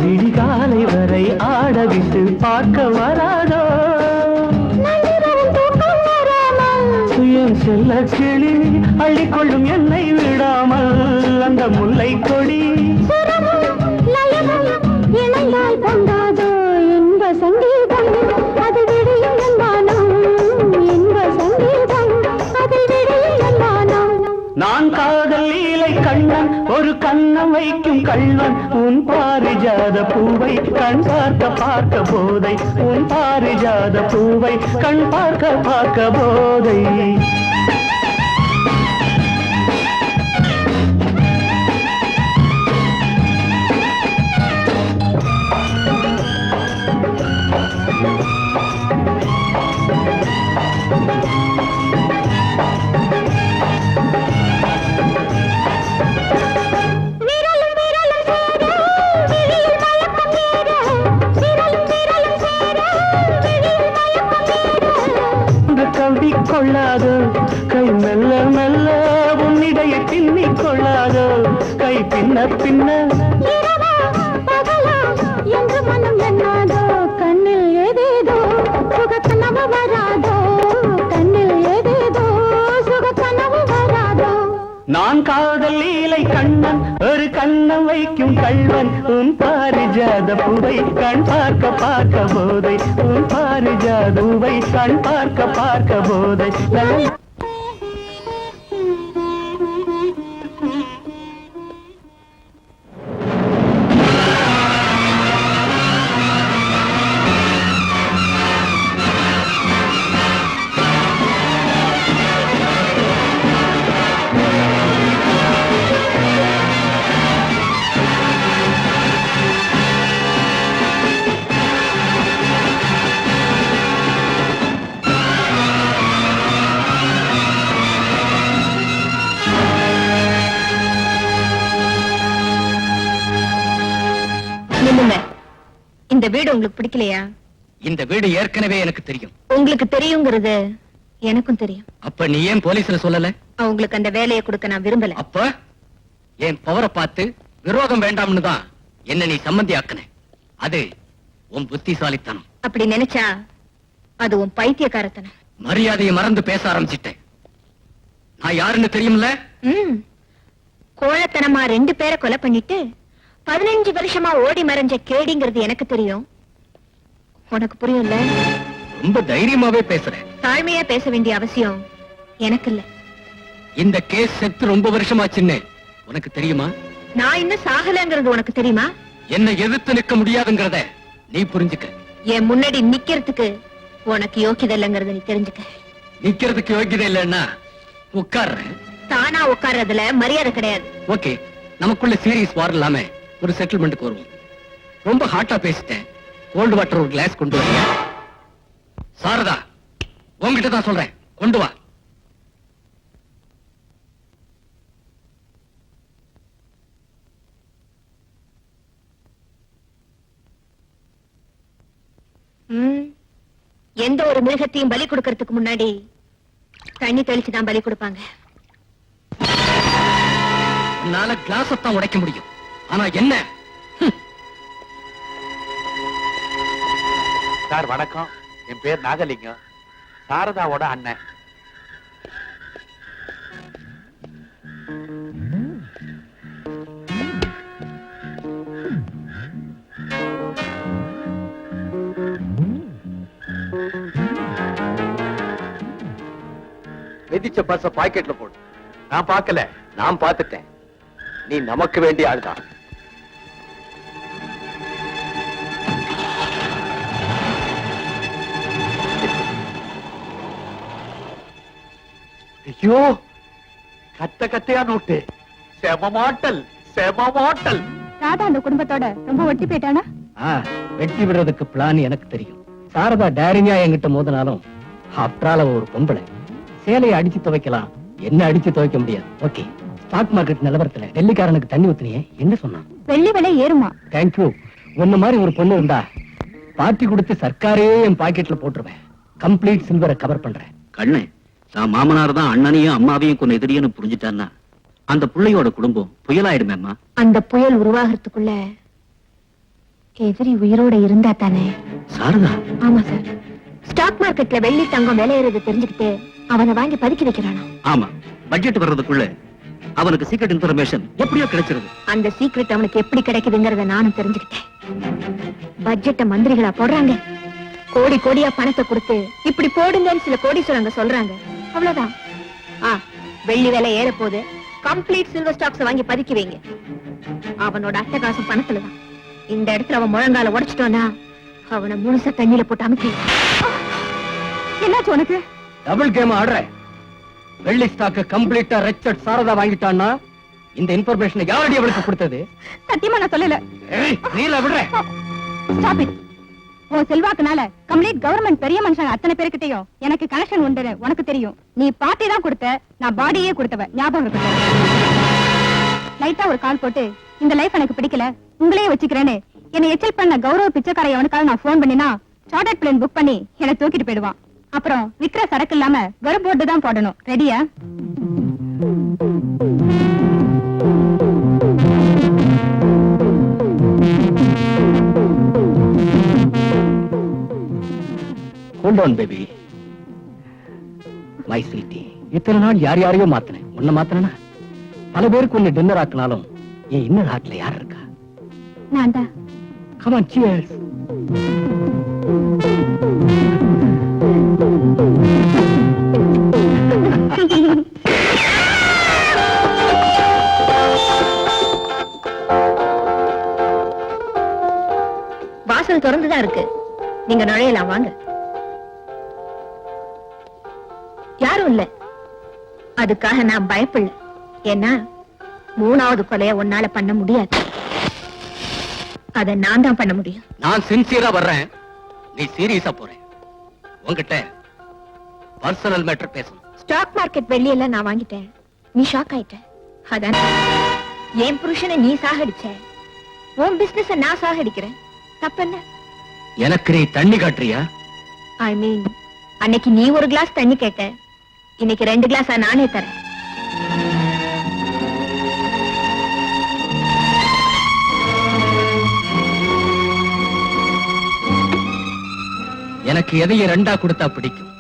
விடிகாலை வரை ஆடவிட்டு பார்க்க வராதோ நள்ளிரவில் தூக்கம் வராமல் என் செல்ல கிளி அள்ளிக்கொள்ளும் என்னை விடாமல் அந்த முல்லை கொடி சுரமும் லயமும் இணைந்தால் பொங்காதோ இன்ப சங்கீதம் அது விடியும் என்மானம் இன்ப சங்கீதம் அது விடியும் என்மானம் நான் காதல் லீலை கண்ணன் ஒரு கண்ணம் வைக்கும் கள்வன் உன் பாரிஜாத பூவை கண் பார்க்க பார்க்க போதை உன் பாரிஜாத பூவை கண் பார்க்க பார்க்க போதை விரலும் விரலும் சேர விழியில் மயக்கம் ஏற விரலும் விரலும் சேர விழியில் மயக்கம் ஏற கவி கொள்ளாதோ கை மெல்ல மெல்ல உன்னிடையை பின்னிக் கொள்ளாதோ கை பின்ன பின்ன இரவா பகலா என்று மனம் எண்ணாதோ கண்ணில் ஏதேதோ சுகக்கனவு வராதோ கண்ணில் ஏதேதோ சுகக்கனவு வராதோ நான் காதல் லீலை கண்ணன் ஒரு கண்ணம் வைக்கும் கள்வன் உன் பாரிஜாத பூவை கண் பார்க்க பார்க்க போதை உன் பாரிஜாத பூவை கண் பார்க்க பார்க்க போதை லலலா. நில்லுங்க. இந்த வீடு உங்களுக்கு பிடிக்கலையா? இந்த வீடு ஏற்கனவே எனக்கு தெரியும். உங்களுக்கு தெரியுங்கிறது எனக்கும் தெரியும். அப்ப நீ ஏன் போலீஸ்ல சொல்லல? அவங்களுக்கு அந்த வேலையை கொடுக்க நான் விரும்பல. அப்ப என் பவரை பார்த்து விரோதம் வேண்டாம்னு தான் என்ன நீ சம்மந்தி ஆக்குன. அது உன் புத்திசாலித்தனம். அப்படி நினைச்சா அது உன் பைத்தியக்காரத்தனம். மரியாதையை மறந்து பேச ஆரம்பிச்சிட்டேன். நான் யாருன்னு தெரியும்ல? கோழத்தனமா 2 பேரை கொலை பண்ணிட்டு 15 வருஷமா ஓடி மறைஞ்ச கேடிங்கிறது எனக்கு தெரியும். உனக்கு புரியும்ல? ரொம்ப தைரியமாவே பேசுறேன். தாழ்மையா பேச வேண்டிய அவசியம் எனக்கு இல்ல. இந்த கேஸ் செத்து ரொம்ப வருஷமாச்சுன்னு உனக்கு தெரியுமா? நான் இன்னும் சாகலங்கிறது உனக்கு தெரியுமா? என்ன எதிர்த்து நிற்க முடியாதுங்கிறத நீ புரிஞ்சுக்க. என் முன்னாடி நிக்கிறதுக்கு உனக்கு யோக்கியதை இல்லைங்கிறத நீ தெரிஞ்சுக்க. நிக்கிறதுக்கு யோகியதை இல்லைன்னா உட்கார்றேன். தானா உட்கார்றதுல மரியாதை கிடையாது. ஓகே, நமக்குள்ள சீரியஸ் வார் இல்லாம ஒரு செட்டில்மெண்ட்டுக்கு வருவோம். ரொம்ப ஹாட்டா பேசிட்டேன். கோல்டு வாட்டர் ஒரு கிளாஸ் கொண்டு வரியா? சாரதா, உன்கிட்ட தான் சொல்றேன், கொண்டு வா. எந்த ஒரு மிருகத்தையும் பலி கொடுக்கறதுக்கு முன்னாடி தண்ணி தெளிச்சுதான் பலி கொடுப்பாங்க. என்னால கிளாஸத்தான் உடைக்க முடியும், ஆனா என்ன? சார் வணக்கம், என் பேர் நாகலிங்கம், சாரதாவோட அண்ணன். மிதிச்ச பர்ஸ பாக்கெட்ல போடு. நான் பார்க்கல. நான் பார்த்துட்டேன். நீ நமக்கு வேண்டிய ஆள்தான். ஐயோ, கத்த கத்தையா நோட்டு. செம மாட்டல், செம மாட்டல். ராதா அந்த குடும்பத்தோட ரொம்ப ஒட்டி போயிட்டானா? வெட்டி விடுறதுக்கு பிளான் எனக்கு தெரியும். சாரதா டேரிங்கா என்கிட்ட மோதினாலும் ஆப்டால ஒரு பொம்பளை. சேலையை அடிச்சு துவைக்கலாம், என்ன அடிச்சு துவைக்க முடியாது. ஓகே, ஸ்டாக் மார்க்கெட் நிலவரத்துல டெல்லிக்காரனுக்கு தண்ணி ஊத்துனியே, என்ன சொன்னான்? வெள்ளி விலை ஏறுமா? தேங்க்யூ. உன்ன மாதிரி ஒரு பொண்ணு இருந்தா பார்ட்டி கொடுத்து சர்க்காரே என் பாக்கெட்ல போட்டுருவேன். கம்ப்ளீட் சில்வரை கவர் பண்றேன். கண்ணு, நான் மாமனார் தான் அண்ணனையும் அம்மாவையும் கொண்டு எதிரின்னு புரிஞ்சுட்டான்னா அந்த பிள்ளையோட குடும்பம் புயலாயிடுமேம்மா. அந்த புயல் உருவாகிறதுக்குள்ள எதிரி உயிரோட இருந்தா தானே? சாரதா? ஆமா சார். ஸ்டாக் மார்க்கெட்ல வெள்ளி தங்கம் விலை ஏறது தெரிஞ்சுக்கிட்டு அவனை வாங்கி பதுக்கி வைக்கிறானா? ஆமா, பட்ஜெட் வர்றதுக்குள்ள அவனுக்கு சீக்ரெட் இன்ஃபர்மேஷன் எப்படியோ கிடைச்சிருது. அந்த சீக்ரெட் அவனுக்கு எப்படி கிடைக்குதுங்கறத நானும் தெரிஞ்சுக்கிட்டேன். பட்ஜெட்ட மந்திரிகளா போடுறாங்க, கோடி கோடியா பணத்தை கொடுத்து இப்படி போடுங்கன்னு சில கோடீஸ்வரங்க சொல்றாங்க. அவ்வளவுதான். வெள்ளி விலை ஏற போது கம்ப்ளீட் சில்வர் ஸ்டாக்ஸ் வாங்கி பதுக்கி வைங்க. அவனோட அட்டகாசம் பணத்துலதான். இந்த இடத்துல அவன் முழங்கால உடைச்சிட்டோன்னா அவனை முழுசா தண்ணியில போட்டு அமுக்கி. என்னாச்சு உனக்கு? டபுள் கேம் ஆடுற. வெள்ளி ஸ்டாக் கம்ப்ளீட்டா ரெச்சட் சாரதா வாங்கிட்டான்னா இந்த இன்ஃபர்மேஷனை யாரடி அவளுக்கு கொடுத்தது? சத்தியமா நான் சொல்லல. நீல விடுற. Stop it. உன் செல்வாக்குனால கம்ப்ளீட் கவர்மெண்ட் பெரிய மனுஷங்க அத்தனை பேருக்கிட்டையும் எனக்கு கனெக்ஷன் உண்டு. உனக்கு தெரியும். நீ பார்ட்டி தான் கொடுத்த, நான் பாடியே கொடுத்தவ. ஞாபகம் இருக்கு. லைட்டா ஒரு கால் போட்டு இந்த லைஃப் எனக்கு பிடிக்கல, உங்களையே வச்சுக்கிறேன்னு என்னை எச்சல் பண்ண கௌரவ பிச்சைக்கார எவனுக்காக நான் போன் பண்ணினா சார்ட்டர்ட் பிளேன் புக் பண்ணி என்னை தூக்கிட்டு போயிடுவான். அப்புறம் விக்கிற சரக்கு இல்லாம வெறும் போட்டு தான் போடணும். ரெடியா? Hold on, baby. My sweetie. இத்தனை நாள் யார் யாரையோ மாத்தினேன். உன்னை மாத்தினா பல பேருக்கு உன்னை டின்னர் ஆக்கினாலும் என் இன்னர் ஹார்ட்ல யார் இருக்கா? நான் தான். Come on, cheers. வாசல் திறந்துதான் இருக்கு, நீங்க நுழையலாம். வாங்க. யாரும் இல்ல, அதுக்காக நான் பயப்படல. ஏன்னா 3வது கொலைய உன்னால பண்ண முடியாது. அத நான் தான் பண்ண முடியும். நான் சின்சியரா வர்றேன், நீ சீரியஸா போற. உன்கிட்ட பர்சனல் மேட்டர் பேசணும். ஸ்டாக் மார்க்கெட் வெள்ளியெல்லாம் நான் வாங்கிட்டேன், நீ ஷாக் ஆயிட்ட. அதான் என் புருஷனை நீ சாகடிச்ச, உன் பிசினஸ் நான் சாகடிக்கிறேன். தப்பென்ன? எனக்கு நீ தண்ணி காட்டுறியா? ஐ மீன், அன்னைக்கு நீ ஒரு கிளாஸ் தண்ணி கேட்ட, இன்னைக்கு 2 கிளாஸா நானே தரேன். எனக்கு எதையும் 2ஆ கொடுத்தா பிடிக்கும்.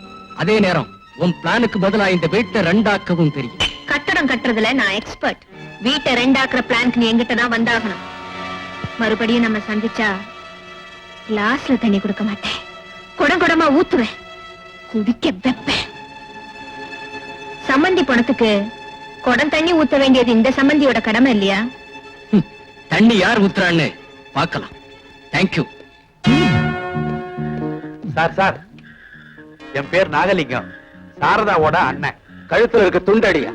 அதே நேரம் உன் பிளானுக்கு பதிலா இந்த வீட்டை 2ஆக்கவும் தெரியும். கட்டடம் கட்டுறதுல நான் எக்ஸ்பர்ட். வீட்டை 2ஆக்குற பிளானுக்கு நீ எங்கிட்ட தான் வந்தாகணும். மறுபடியும் நம்ம சந்திச்சா கிளாஸ்ல தண்ணி கொடுக்க மாட்டேன், குடம் குடமா ஊத்துவேன், குடிக்க வைப்பேன். சம்மந்தி பணத்துக்கு குடம் தண்ணி ஊத்த வேண்டியது இந்த சம்மந்தியோட கடமை இல்லையா? தண்ணி யார் ஊத்துறான்னு பார்க்கலாம். தேங்க்யூ. சார், என் பேர் நாகலிங்கம், சாரதாவோட அண்ணன். கழுத்துல இருக்க துண்டடியா?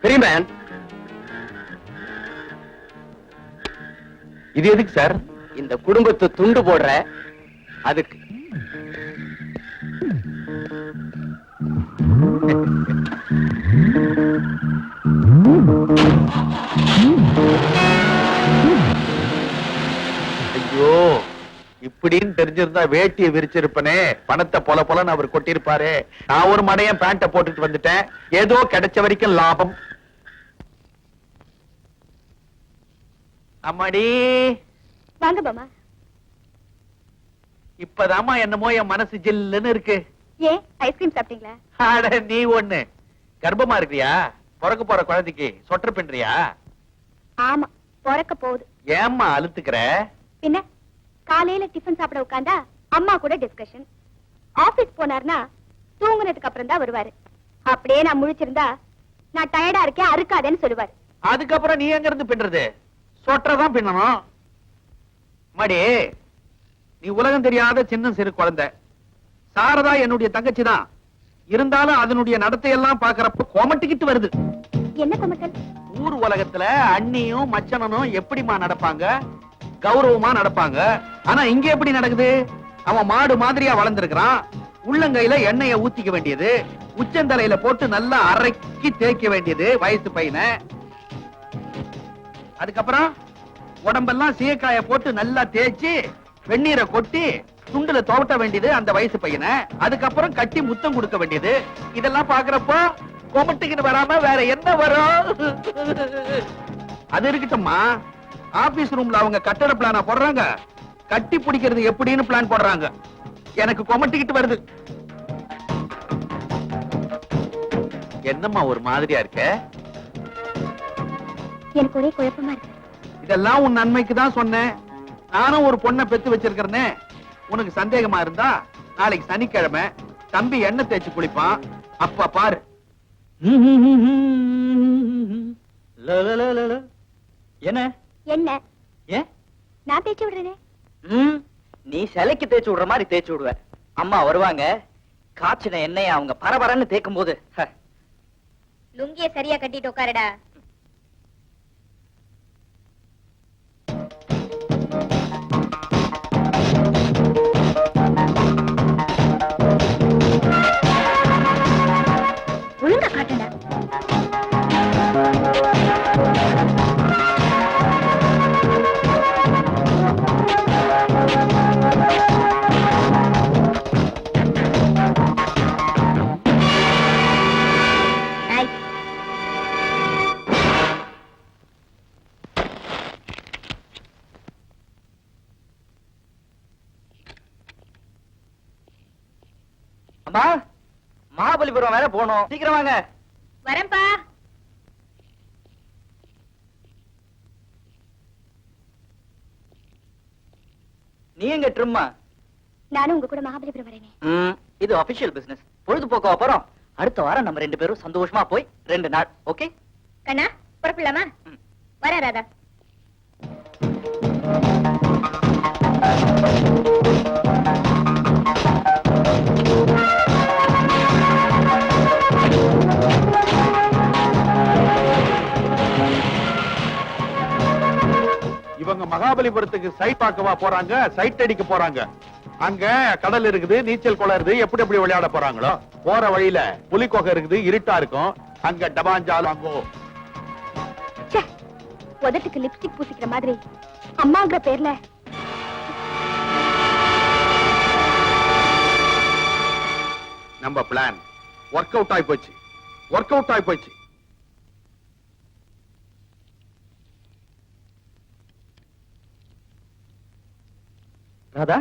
பெரியமேன், இது எதுக்கு சார்? இந்த குடும்பத்தை துண்டு போடுற அதுக்கு. ஐயோ, இப்படின்னு தெரிஞ்சிருந்தா வேட்டியை விரிச்சிருப்பனே, பணத்தை பொல பொலன்னு அவர் கொட்டிருப்பாரு. நான் ஒரு மடையன் பேண்ட போட்டுட்டு வந்துட்டேன், ஏதோ கிடைச்ச வரைக்கும் லாபம். அம்மாடி, வாங்க மாமா. இப்பதாம்மா என்னமோ என் மனசு ஜில்லுன்னு இருக்கு. ஏன் ஐஸ்கிரீம் சாப்பிட்டீங்களா? அட நீ ஒண்ணு, கர்ப்பமா இருக்கிறியா? பிறக்க போற குழந்தைக்கு சொட்டர் பின்றியா? ஆமா, பிறக்க போகுது. ஏம்மா அழுத்துக்கிற? பின்ன காலையில டிஃபன் சாப்பிட உட்கார்ந்தா அம்மா கூட டிஸ்கஷன், ஆபீஸ் போனார்னா தூங்குனதுக்கு அப்புறம் தான் வருவாரு. அப்படியே நான் முழிச்சிருந்தா நான் டயர்டா இருக்கேன் அறுக்காதேன்னு சொல்லுவாரு. அதுக்கப்புறம் நீ எங்க இருந்து பின்றது? சொற்றதான் பின்னணும். மடி, நீ உலகம் தெரியாத சின்ன சிறு குழந்தை. சாரதா என்னுடைய தங்கச்சி தான். இருந்தாலும் அதனுடைய நடத்தையெல்லாம் பாக்குறப்ப கொமட்டிக்கிட்டு வருது. என்ன கொமட்டல்? ஊர் உலகத்துல அண்ணியும் மச்சனனும் எப்படிமா நடப்பாங்க? கௌரவமா நடப்பாங்க. ஆனா இங்க எப்படி நடக்குது? அவன் மாடு மாதிரியா வளர்ந்திருக்கிறான். உள்ளங்கையில எண்ணெய ஊத்திக்க வேண்டியது, உச்சந்தலையில போட்டு நல்லா அரைக்கி தேய்க்க வேண்டியது வயசு பையனை. அதுக்கப்புறம் உடம்பெல்லாம் சீக்காய போட்டு நல்லா தேய்ச்சி வெந்நீரை கொட்டி துண்டுல துவட்ட வேண்டியது அந்த வயசு பையனை. அதுக்கப்புறம் கட்டி முத்தம் கொடுக்க வேண்டியது. இதெல்லாம் பாக்குறப்போ கொமட்டிக்கிட்டு வராம வேற என்ன வரும்? அது இருக்கட்டும்மா, ஆபீஸ் ரூம்ல அவங்க கட்டட பிளான போடுறாங்க, கட்டி பிடிக்கிறது எப்படின்னு பிளான் போடுறாங்க. எனக்கு கொமட்டிக்கிட்டு வருது. என்னம்மா ஒரு மாதிரியா இருக்க? எனக்கு ஒரே குழப்பமா இருக்கு. இதெல்லாம் உன் நன்மைக்கு தான் சொன்னேன். நானும் ஒரு பொண்ணை பெத்து வச்சிருக்கிறேனே. உனக்கு சந்தேகமா இருந்தா நாளைக்கு சனிக்கிழமை தம்பி எண்ணெய் தேய்ச்சி குளிப்பான், அப்ப பாரு. என்ன என்ன? ஏன் நான் தேய்ச்சி விடுறேனே. நீ சிலைக்கு தேய்ச்சி விடுற மாதிரி தேய்ச்சி விடுவ. அம்மா வருவாங்க, காய்ச்சின எண்ணெய அவங்க பரபரன்னு தேய்க்கும் போது லுங்கிய சரியா கட்டிட்டு உட்காருடா. ஒழுங்கா காட்டுடா. அம்மா, மகாபலிபுரம் வேற போனோம், சீக்கிரம் வாங்க. வரேன்பா. நீ எங்க ட்ரிம்மா? நானும் உங்க கூட மகாபலிபுரம் வரேனே. இது அபிஷியல் பிசினஸ். பொழுதுபோக்கு அப்புறம் அடுத்த வாரம் நம்ம 2 பேரும் சந்தோஷமா போய் 2 நாள். ஓகே கண்ணா, புறப்படலாமா? வரேன் ராதா. இவங்க மகாபலிபுரத்துக்கு சைட் பார்க்கவா போறாங்க, சைட் அடிக்க போறாங்க. அங்க கடல் இருக்குது, நீச்சல் குளம் இருக்குது, எப்படி எப்படி விளையாட போறாங்களோ. போற வழியில புலிக்கொகை இருக்குது, இருட்டா இருக்கும். அங்க டபாஞ்சால் அங்கோ. உதட்டுக்கு லிப்ஸ்டிக் பூசிக்கிற மாதிரி அம்மாங்கிற பேர்ல நம்ம பிளான் ஒர்க் அவுட் ஆயி போச்சு. ஒர்க் அவுட் ஆயி போச்சு. ராதா,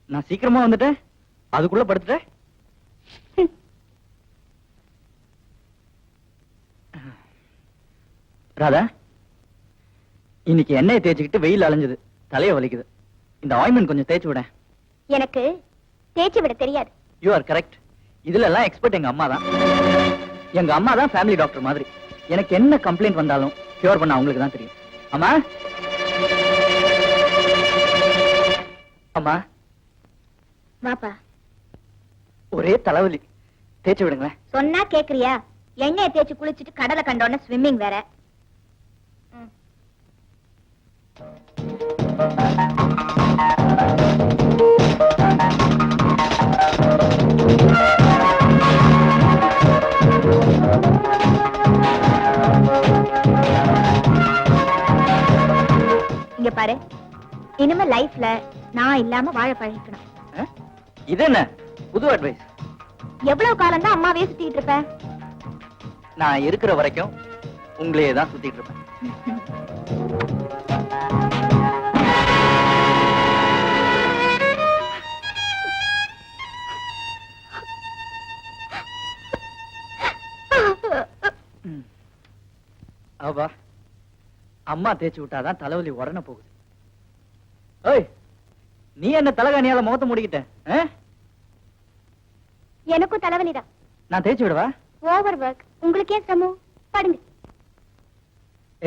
நான் சீக்கிரமா வந்துட்டேன், அதுக்குள்ள படுத்துட்டேன். ராதா, இன்னைக்கு எண்ணெயை தேய்ச்சிக்கிட்டு வெயில் அலைஞ்சது, தலைய வலிக்குது. இந்த ஆயின்மெண்ட் கொஞ்சம் தேய்ச்சி விட. எனக்கு தேய்ச்சி விட தெரியாது. You are correct. இதுல எல்லாம் எக்ஸ்பர்ட் எங்க அம்மா தான். எங்க அம்மா தான் ஃபேமிலி டாக்டர் மாதிரி. எனக்கு என்ன கம்ப்ளைண்ட் வந்தாலும் கியூர் பண்ண அவங்களுக்கு தான் தெரியும். அம்மா, அம்மா, வாப்பா. ஒரே தலைவலி, தேய்ச்சி விடுங்களேன். சொன்னா கேக்குறியா? எண்ணெயை தேய்ச்சி குளிச்சிட்டு கடலை கண்டோன்னு ஸ்விம்மிங் வேற. இங்க பாரு, இனிமே லைஃப்ல நான் இல்லாம வாழ பழகிக்கணும். இது என்ன புது அட்வைஸ்? எவ்வளவு காலம் தான் அம்மாவே சுத்திட்டு இருப்பேன்? நான் இருக்கிற வரைக்கும் உங்களையே தான் சுத்திட்டு இருப்பேன். அவா, அம்மா தேய்ச்சி விட்டாதான் தலைவலி உடனே போகுது. ஏய், நீ என்ன தலகாணியால முகத்தை மூடிக்கிட்ட? எனக்கும் தலைவலிதான். நான் தேய்ச்சி விடவா? Over work. உங்களுக்கு ஏன் சிரமம்? படுங்க.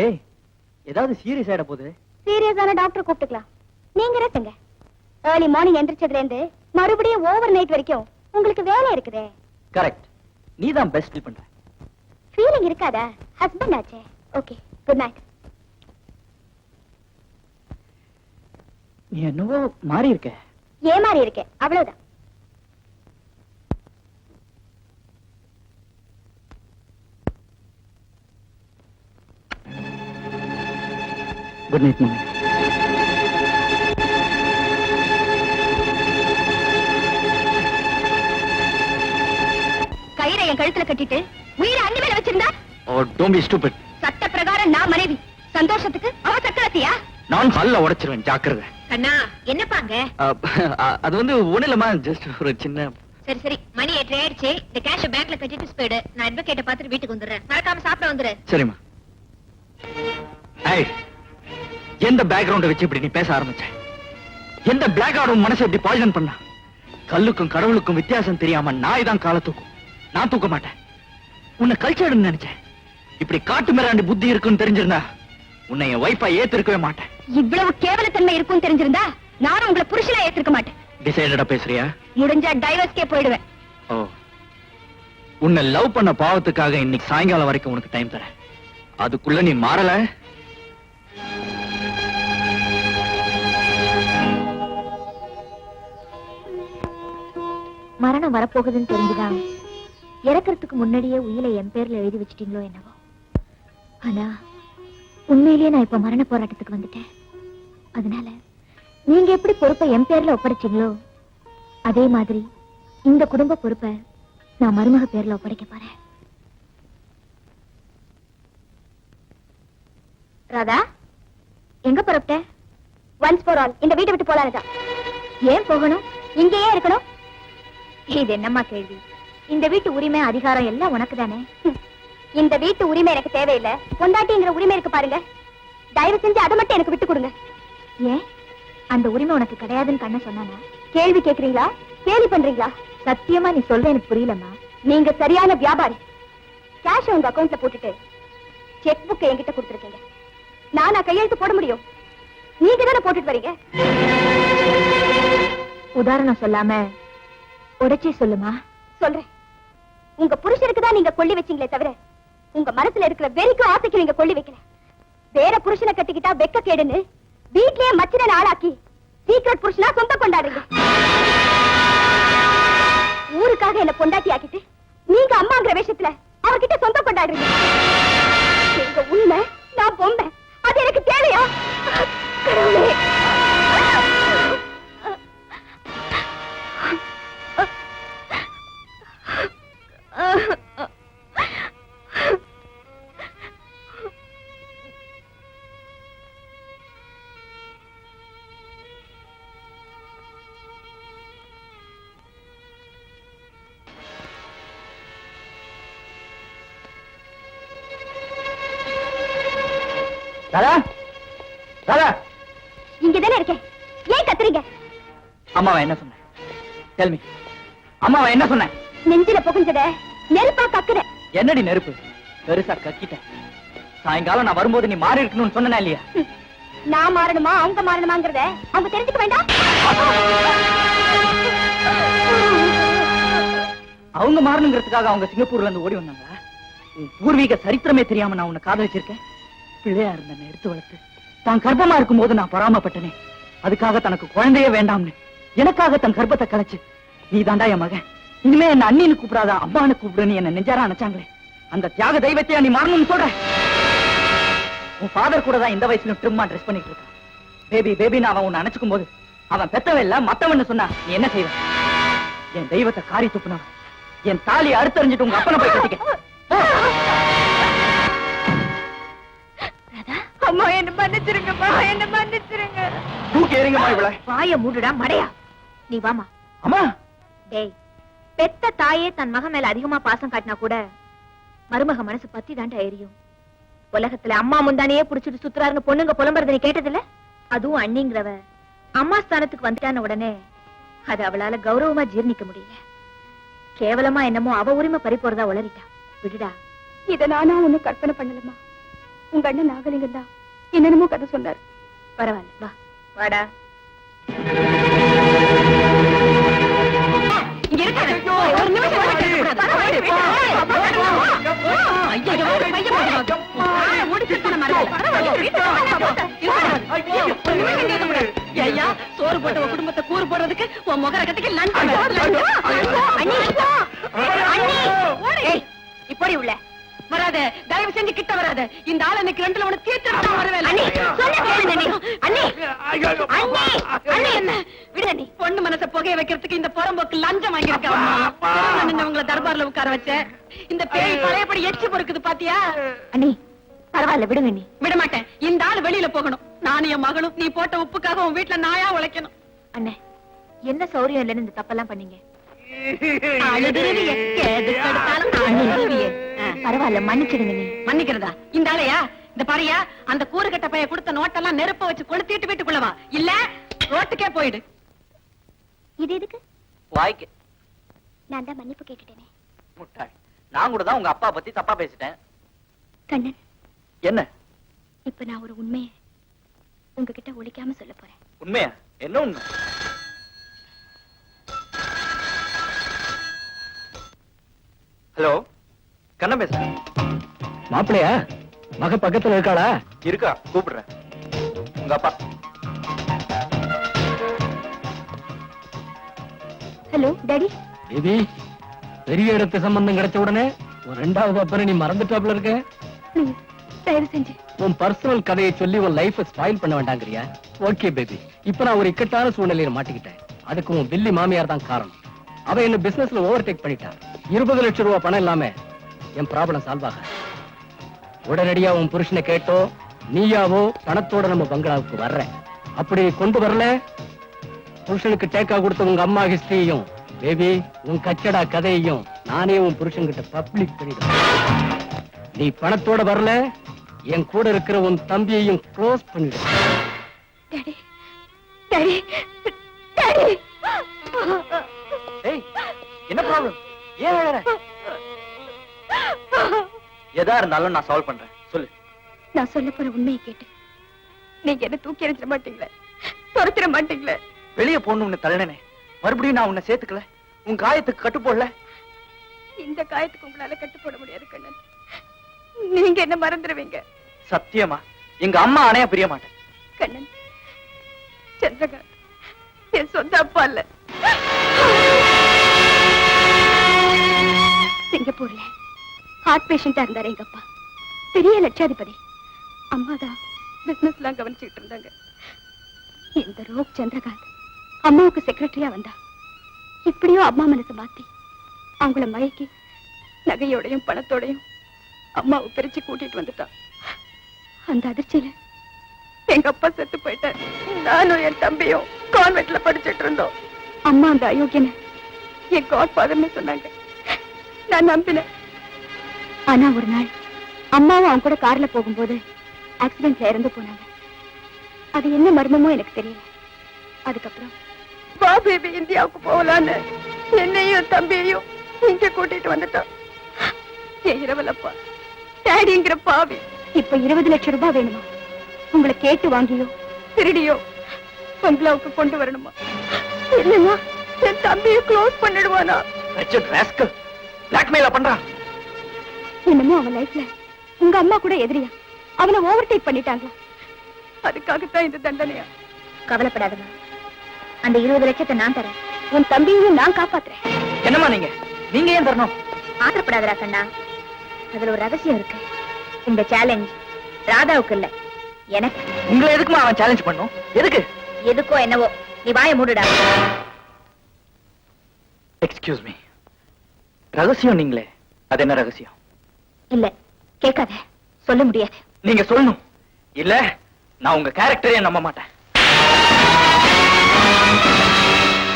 ஏய், ஏதாவது சீரியஸ் ஆயிட போகுது. சீரியஸான டாக்டர் கூப்பிட்டுக்கலாம். நீங்க ரெஸ்ட்ங்க. ஏர்லி மார்னிங் எந்திரிச்சதுல இருந்து மறுபடியும் ஓவர் நைட் வரைக்கும் உங்களுக்கு வேலை இருக்குதே. கரெக்ட். நீ தான் பெஸ்ட் ஃபீல் பண்ற. ஃபீலிங் இருக்காதா? ஹஸ்பண்ட் ஆச்சே. Okay, good night. நீ என்னவோ மாறி இருக்க. ஏமாறி இருக்கேன், அவ்வளவுதான். Good night mummy. கயிறை என் கழுத்துல கட்டிட்டு உயிரை அண்ணி மேல வச்சிருந்தா? ஓ, டோன்ட் பீ ஸ்டூபிட். சட்ட பிரகாரம் நான் மனைவி, சந்தோஷத்துக்கு அவ சக்கரத்தியா? நான் பல்ல உடைச்சிருவேன், ஜாக்கிரதை. கண்ணா, என்னப்பாங்க? அது வந்து ஒண்ணு இல்லம்மா, ஜஸ்ட் ஒரு சின்ன. சரி சரி, மணி 8 ஆயிடுச்சு. இந்த கேஷ பேங்க்ல கட்டிட்டு ஸ்பீடு. நான் அட்வொகேட்ட பாத்துட்டு வீட்டுக்கு வந்துடுறேன். மறக்காம சாப்பிட வந்துரு. சரிம்மா. ஏய், எந்த பேக்ரவுண்ட வச்சு இப்படி நீ பேச ஆரம்பிச்ச? எந்த பிளாக் ஆடும் மனசை இப்படி பாய்சன் பண்ணா? கல்லுக்கும் கடவுளுக்கும் வித்தியாசம் தெரியாம நாய் தான் கால தூக்கும். நான் தூக்க மாட்டேன். உன்னை கல்ச்சர்னு நினைச்சேன். இப்படி காட்டு மிராண்டி புத்தி இருக்குன்னு தெரிஞ்சிருந்தா உன்னை என் வைஃபா ஏத்திருக்கவே மாட்டேன். இவ்வளவு கேவலத்தன்மை இருக்கும் தெரிஞ்சிருந்தா நானும் உங்களை புருஷனா ஏத்திருக்க மாட்டேன். டிசைடடா பேசுறியா? முடிஞ்சா டைவர்ஸ்க்கே போயிடுவேன். ஓ, உன்னை லவ் பண்ண பாவத்துக்காக இன்னைக்கு சாயங்காலம் வரைக்கும் உனக்கு டைம் தரேன். அதுக்குள்ள நீ மாறல, மரணம் வரப்போகுதுன்னு தெரிஞ்சுதான் இறக்கறதுக்கு முன்னாடியே உயிரை என் பேர்ல எழுதி வச்சிட்டீங்களோ என்னவோ. ஆனா உண்மையிலேயே நான் இப்ப மரண போராட்டத்துக்கு வந்துட்டேன். அதனால நீங்க எப்படி பொறுப்பை என் பேர்ல ஒப்படைச்சீங்களோ அதே மாதிரி இந்த குடும்ப பொறுப்பை நான் மருமக பேர்ல ஒப்படைக்க போறேன். ராதா, எங்க புறப்பட்ட? ஒன்ஸ் ஃபார் ஆல் இந்த வீட்டை விட்டு போலாதான். ஏன் போகணும்? இங்கேயே இருக்கணும்? இது என்னம்மா கேள்வி? இந்த வீட்டு உரிமை அதிகாரம் எல்லாம் உனக்கு தானே. இந்த வீட்டு உரிமை எனக்கு தேவையில்லை. பொண்டாட்டிங்கிற உரிமை இருக்கு பாருங்க. தயவு செஞ்சு அதை மட்டும் எனக்கு விட்டு கொடுங்க. ஏன் அந்த உரிமை உனக்கு கிடையாதுன்னு கண்ண சொன்னானா? கேள்வி கேக்குறீங்களா? கேள்வி பண்றீங்களா? சத்தியமா நீ சொல்ற எனக்கு புரியலம்மா. நீங்க சரியான வியாபாரி. கேஷ் உங்க அக்கவுண்ட்ல போட்டுட்டு செக் புக் என்கிட்ட கொடுத்துருக்கீங்க. நானா கையெழுத்து போட முடியும்? நீங்க தானே போட்டுட்டு வரீங்க. உதாரணம் சொல்லாம உடைச்சி சொல்லுமா? சொல்றேன். உங்க புருஷனுக்கு தான் நீங்க கொள்ளி வச்சீங்களே தவிர உங்க மனசுல இருக்கிற வெறிக்கும் ஆசைக்கு நீங்க கொள்ளி வைக்கல. வேற புருஷனை கட்டிக்கிட்டா வெக்க கேடுன்னு வீட்லயே மச்சின ஆளாக்கி சீக்கிரட் புருஷனா சொந்த கொண்டாடுறீங்க. ஊருக்காக என்ன பொண்டாட்டி ஆக்கிட்டு நீங்க அம்மாங்கிற வேஷத்துல அவர்கிட்ட சொந்த கொண்டாடுறீங்க. எங்க உண்மை, நான் பொம்மை. அது எனக்கு தேவையா? கடவுளே, ராதா, ராதா, இங்கதானே இருக்கேன். ஏன் கத்துறீங்க? அம்மாவை என்ன சொன்ன? Tell me. அம்மாவை என்ன சொன்ன? நெஞ்சில புகுஞ்சத நெருப்பா கக்குற. என்னடி நெருப்பு? பெருசா கக்கிட்டேன். சாயங்காலம் நான் வரும்போது நீ மாறி இருக்கணும்னு சொன்னா இல்லையா? நான் மாறணுமா அவங்க மாறணுமாங்கிறத அவங்க தெரிஞ்சுக்க வேண்டாம். அவங்க மாறணுங்கிறதுக்காக அவங்க சிங்கப்பூர்ல இருந்து ஓடி வந்தாங்க. உன் பூர்வீக சரித்திரமே தெரியாம நான் உன்னை காதலிச்சிருக்கேன். பிள்ளையா இருந்த எடுத்து வளர்த்து தான் கர்ப்பமா இருக்கும் போது நான் பராமப்பட்டனே. அதுக்காக தனக்கு குழந்தையே வேண்டாம்னு எனக்காக தன் கர்ப்பத்தை கலைச்சு நீ தாண்டா என் மகன், இனிமே என்ன அண்ணின்னு கூப்பிடாத அம்மானு கூப்பிடுன்னு என்ன நெஞ்சாரா நினைச்சாங்களே, அந்த தியாக தெய்வத்தையா நீ மாறணும்னு சொல்ற? உன் ஃபாதர் கூட தான் இந்த வயசுல ட்ரிம்மா ட்ரெஸ் பண்ணிட்டு இருக்கான். பேபி பேபின்னு அவன் உன்னை நினைச்சுக்கும் போது அவன் பெத்தவன் இல்ல மத்தவன்னு சொன்னா நீ என்ன செய்வ? என் தெய்வத்தை காரி துப்புனவன், என் தாலி அறுத்தறிஞ்சிட்டு உங்க அப்பனை போய் கட்டிக்க. அம்மா என்ன மன்னிச்சிருங்கம்மா, என்ன மன்னிச்சிருங்க. தூக்கி எறிங்கம்மா இவளை. வாய மூடுடா மடையா. நீ வாமா. அம்மா, டேய், பெத்த தாயே தன் மகன் மேல அதிகமா பாசம் காட்டினா கூட மருமக மனசு பத்தி தாண்டா எரியும். உலகத்துல அம்மா முந்தானையே புடிச்சிட்டு சுத்துறாருங்க பொண்ணுங்க புலம்புறத நீ கேட்டதில்ல? அதுவும் அண்ணிங்கிறவ அம்மா ஸ்தானத்துக்கு வந்துட்டான உடனே அது அவளால கௌரவமா ஜீர்ணிக்க முடியல. கேவலமா என்னமோ அவ உரிமை பறி போறதா உளறிட்டா. விடுடா. இத நானா ஒண்ணு கற்பனை பண்ணலமா. உங்க அண்ணன் நாகலிங்கம் தான் என்னென்னமோ கதை சொன்னார். பரவாயில்ல, வா. வாடா. இங்க இருக்காரு. ஒரு நிமிஷம் கூட கேட்கக்கூடாது. ஐயோ, பையன் போடுறான். முடிச்சிட்டு ஐயா, சோறு போட்ட உன் குடும்பத்தை கூறு போடுறதுக்கு உன் முகரகத்துக்கு லஞ்சம். இப்படி உள்ள வராத, தயவு செஞ்சு கிட்ட வராத. இந்த ஆள் எனக்கு ரெண்டுல உனக்கு தீர்த்து வரவேன். பொண்ணு மனசை புகைய வைக்கிறதுக்கு இந்த புறம்போக்கு லஞ்சம் வாங்கியிருக்காங்க. உங்களை தர்பார்ல உட்கார வச்ச இந்த பேய் பழையபடி எச்சு பொறுக்குது பாத்தியா? அண்ணி பரவாயில்ல, விடுங்க நீ. விட மாட்டேன். இந்த ஆள் வெளியில போகணும். நானும் என் மகளும் நீ போட்ட உப்புக்காக உன் வீட்டுல நாயா உழைக்கணும். அண்ணே, என்ன சௌரியம் இல்லைன்னு இந்த தப்பெல்லாம் பண்ணீங்க? பரவாயில்ல, மன்னிச்சிடுங்க. நீ மன்னிக்கிறதா? இந்த ஆளையா? இந்த பாரியா, அந்த கூறுகட்ட பைய கொடுத்த நோட்டெல்லாம் நெருப்ப வச்சு கொளுத்திட்டு வீட்டுக்குள்ளவா, இல்ல ரோட்டுக்கே போயிடு. இது எதுக்கு? வாய்க்கு நான் தான் மன்னிப்பு கேட்டுட்டேனே. முட்டாள். நான் கூட தான் உங்க அப்பா பத்தி தப்பா பேசிட்டேன். கண்ணன், என்ன இப்ப நான் ஒரு உண்மையை உங்ககிட்ட ஒளிக்காம சொல்ல போறேன். உண்மையா? என்ன உண்மை? ஹலோ, கண்ணன் பேசுறேன். மாப்பிள்ளையா? மக பக்கத்துல இருக்காளா? இருக்கா, கூப்பிடுறேன். உங்க அப்பா. Hello daddy. பேபி, பெரிய இடத்து சம்பந்தம் கிடைச்ச உடனே ஒரு ரெண்டாவது அப்பனை நீ மறந்துட்டாப்ல இருக்க. ப்ளீஸ் தயவு செஞ்சு உன் பர்சனல் கதையை சொல்லி உன் லைஃப் ஸ்பாயில் பண்ண வேண்டாங்கறியா? ஓகே பேபி, இப்ப நான் ஒரு இக்கட்டான சூழ்நிலையில மாட்டிக்கிட்டேன். அதுக்கு உன் பில்லி மாமியார் தான் காரணம். அவ என்ன பிசினஸ்ல ஓவர்டேக் பண்ணிட்டா. 20 லட்சம் ரூபாய் பணம் இல்லாம என் ப்ராப்ளம் சால்வ் ஆக. உடனடியா உன் புருஷனை கேட்டோ நீயாவோ பணத்தோட நம்ம பங்களாவுக்கு வர்றேன். அப்படி கொண்டு வரல, புருஷனுக்கு டேக்கா கொடுத்த உங்க அம்மா ஹிஸ்டரியும் பேபி உன் கச்சடா கதையையும் நானே உன் புருஷன் கிட்ட பப்ளிக் பண்ணிடுவேன். நீ பணத்தோட வரல, என் கூட இருக்கிற உன் தம்பியையும் க்ளோஸ் பண்ணிடுவேன். Daddy, daddy, daddy. ஏய், என்ன ப்ராப்ளம்? ஏன் அழற? எதா இருந்தாலும் நான் சால்வ் பண்றேன். சொல்லு. நான் சொல்ல போற உண்மையை கேட்டு நீங்க என்ன தூக்கி எறிஞ்சிட மாட்டீங்களே, துரத்திட மாட்டீங்களே? வெளியே போகணும்னு தள்ளனே, மறுபடியும் நான் உன்னை சேர்த்துக்கல, உன் காயத்துக்கு கட்டு போடல. இந்த காயத்துக்கு உங்களால கட்டு போட முடியாது கண்ணன். நீங்க என்ன மறந்துடுவீங்க. சத்தியமா எங்க அம்மா அணைய பிரிய மாட்டேன். கண்ணன், சந்திரகாந்த் என் சொந்த அப்பா இல்ல. சிங்கப்பூர்ல ஹார்ட் பேஷண்டா இருந்தாரு எங்க அப்பா. பெரிய லட்சாதிபதி. அம்மா தான் பிசினஸ் எல்லாம் கவனிச்சுட்டு இருந்தாங்க. இந்த ரோக் சந்திரகாந்த் அம்மாவுக்கு செக்ரட்டரியா வந்தா. இப்படியோ அம்மா மனசை மாத்தி அவங்கள மயக்கி நகையோடையும் பணத்தோடையும் அம்மாவை பிரிச்சு கூட்டிட்டு வந்துட்டான். அந்த அதிர்ச்சியில எங்க அப்பா செத்து போயிட்டார். நானும் என் தம்பியும் கான்வென்ட்ல படிச்சுட்டு இருந்தோம். அம்மா அந்த அயோக்கியனை என் காட் ஃபாதர்னு சொன்னாங்க. நான் நம்பினேன். ஆனா ஒரு நாள் அம்மாவும் அவங்க கூட கார்ல போகும்போது ஆக்சிடென்ட்ல இறந்து போனாங்க. அது என்ன மர்மமோ எனக்கு தெரியல. அதுக்கப்புறம் வா பேபி இந்தியாவுக்கு போகலான்னு என்னையும் தம்பியையும் இங்க கூட்டிட்டு வந்துட்டான். என் இரவலப்பா டேடிங்கிற பாவி. இப்ப 20 லட்சம் ரூபாய் வேணுமா? உங்களை கேட்டு வாங்கியோ திருடியோ பங்களாவுக்கு கொண்டு வரணுமா? இல்லையா என் தம்பியை க்ளோஸ் பண்ணிடுவானா? பிளாக்மெயில பண்றான். என்னமோ அவன் லைஃப்ல உங்க அம்மா கூட எதிரியா அவனை ஓவர்டேக் பண்ணிட்டாங்க. அதுக்காகத்தான் இந்த தண்டனையா? கவலைப்படாதமா, அந்த 20 லட்சத்தை நான் தரேன். உன் தம்பியையும் நான் காப்பாத்துறேன். என்னம்மா நீங்க நீங்க ஏன் தரணும்? ஆத்திரப்படாதடா கண்ணா, அதுல ஒரு ரகசியம் இருக்கு. இந்த சேலஞ்ச் ராதாவுக்கு இல்ல, எனக்கு. உங்களை எதுக்குமா அவன் சேலஞ்ச் பண்ணும்? எதுக்கு? எதுக்கோ என்னவோ, நீ வாயை மூடுடா. எக்ஸ்கியூஸ் மீ, ரகசியம் நீங்களே, அது என்ன ரகசியம்? இல்ல கேட்காத, சொல்ல முடியாது. நீங்க சொல்லணும், இல்ல நான் உங்க கேரக்டரே நம்ப மாட்டேன்.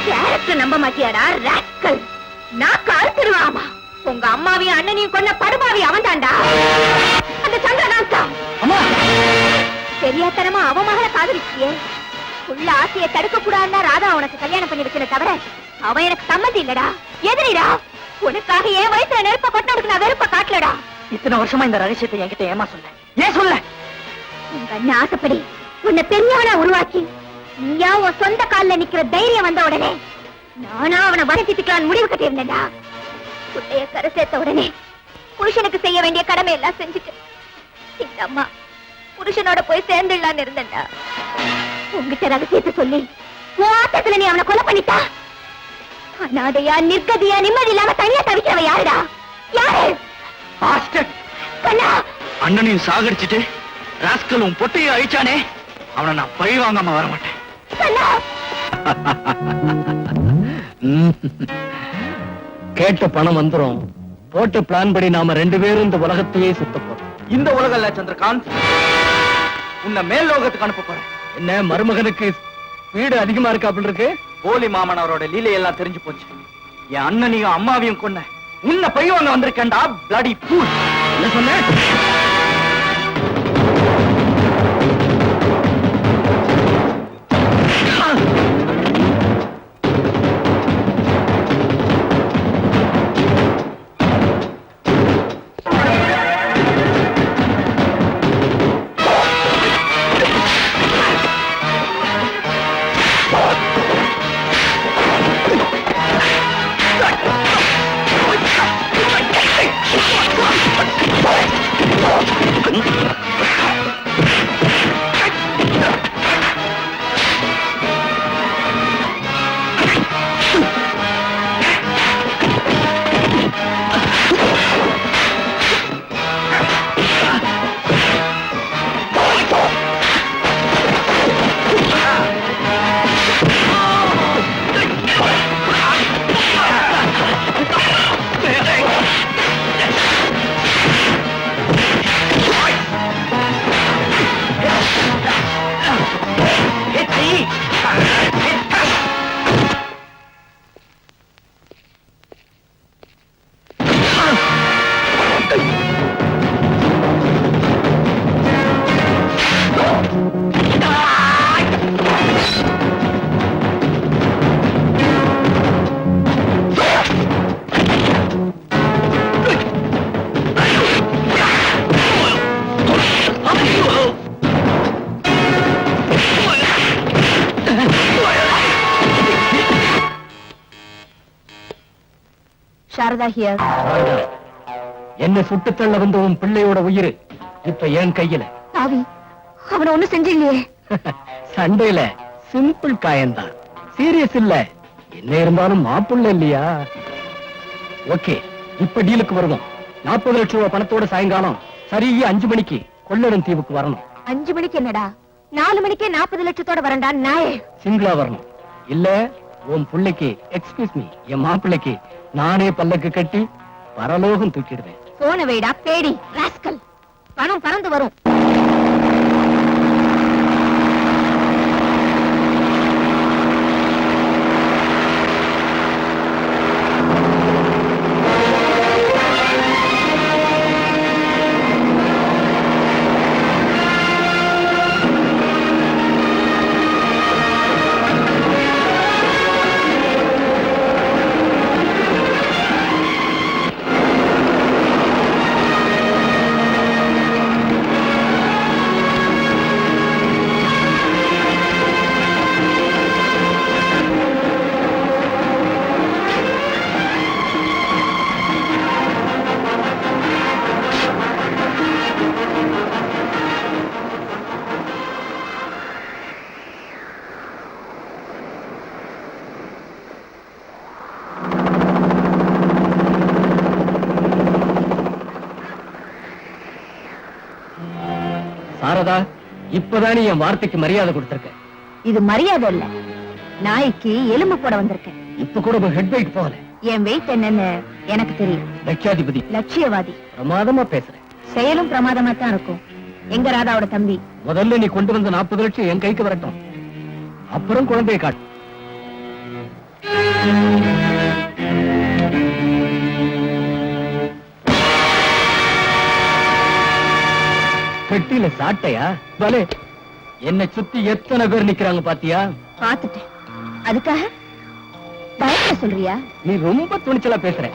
கேரக்டர் நம்ப மாட்டியாடா ராஸ்கல்? நான் கால்த்திருவாமா? உங்க அம்மாவையும் அண்ணனையும் கொன்ன படுபாவி அவன் தாண்டா, அந்த சந்திரகாந்த் தான். அம்மா, தெரியாதனமா அவ மகளை காதலிச்சியே. உள்ள ஆசையை தடுக்க கூடாதுன்னா ராதா உனக்கு கல்யாணம் பண்ணி வச்சத தவிர அவன் எனக்கு சம்மதி இல்லடா, எதிரிடா. உனக்காக என் வயசுல நெருப்ப கொட்டினதுக்கு நான் வெறுப்ப காட்டலடா. இத்தனை வருஷமா இந்த ரகசியத்தை என்கிட்ட ஏமா சொல்ல? ஏன் சொல்ல? உங்க அண்ணன் ஆசைப்படி உன்னை பெரியவனா உருவாக்கி நீயா உன் சொந்த கால்ல நிக்கிற தைரியம் வந்த உடனே நானா அவனை வளர்த்திட்டுக்கலான்னு முடிவு கட்டியிருந்தேன்டா. புள்ளைய கரை சேர்த்த உடனே புருஷனுக்கு செய்ய வேண்டிய கடமை எல்லாம் செஞ்சுட்டு இந்த அம்மா புருஷனோட போய் சேர்ந்துடலான்னு இருந்தேன்டா. உங்ககிட்ட ரகசியத்தை சொல்லி உன் ஆட்டத்துல நீ அவனை கொலை பண்ணிட்டா. அனாதையா நிர்கதியா நிம்மதி இல்லாம தனியா தவிக்கிறவ யாருடா? யாரு? கண்ணா, அண்ணனையும் சாகடிச்சிட்டு ராஸ்கலும் பொட்டையும் அழிச்சானே, அவனை நான் பழி வாங்காம வர மாட்டேன். கண்ணா. கேட்ட பணம் வந்துரும். போட்ட பிளான் படி நாம 2 பேரும் இந்த உலகத்தையே சுத்த போறோம். இந்த உலகம் இல்ல சந்திரகாந்த், உன்னை மேல் லோகத்துக்கு அனுப்ப போறேன். என்ன மருமகனுக்கு வீடு அதிகமா இருக்கு அப்படி இருக்கு? போலி மாமன் அவரோட லீலையெல்லாம் தெரிஞ்சு போச்சு. என் அண்ணனையும் அம்மாவையும் கொன்ன உன்னை பழி வாங்க வந்திருக்கேன்டா, பிளடி ஃபூல். என்ன சொன்ன? சாரதா ஹியர். என்ன சுட்டு தள்ள வந்த உன் பிள்ளையோட உயிர் இப்ப என் கையில. தாவி, அவனை ஒண்ணும் செஞ்சில்லையே. சண்டையில சிம்பிள் காயம்தான், சீரியஸ் இல்ல. என்ன இருந்தாலும் மாப்புள்ள இல்லையா? ஓகே, இப்ப டீலுக்கு வருவோம். 40 லட்சம் ரூபாய் பணத்தோட சாயங்காலம் சரியா 5 மணிக்கு கொள்ளடம் தீவுக்கு வரணும். 5 மணிக்கு என்னடா, 4 மணிக்கே 40 லட்சத்தோட வரண்டா நாயே. சிங்கிளா வரணும். இல்ல உன் பிள்ளைக்கு, எக்ஸ்கியூஸ் மீ, என் மாப்பிள்ளைக்கு நானே பல்லக்கு கட்டி பரலோகம் தூக்கிடுவேன். போன வைடா பேடி ராஸ்கல். பணம் பறந்து வரும். சாரதா, இப்பதான் நீ என் வார்த்தைக்கு மரியாதை கொடுத்திருக்க. இது மரியாதை இல்ல, நாய்க்கு எலும்பு போட வந்திருக்கேன். இப்ப கூட ஹெட் வெயிட் போகல. என் வெயிட் என்னன்னு எனக்கு தெரியும். லட்சாதிபதி, லட்சியவாதி. பிரமாதமா பேசுறேன். செயலும் பிரமாதமா தான் இருக்கும். எங்க ராதாவோட தம்பி? முதல்ல நீ கொண்டு வந்த 40 லட்சம் என் கைக்கு வரட்டும், அப்புறம் குழந்தையை காட்டு. பெட்டியில சாட்டையா? பலே, என்னை சுத்தி எத்தனை பேர் நிக்கிறாங்க பாத்தியா? பாத்துட்டேன். அதுக்காக பயப்பட சொல்றியா? நீ ரொம்ப துணிச்சலா பேசுற.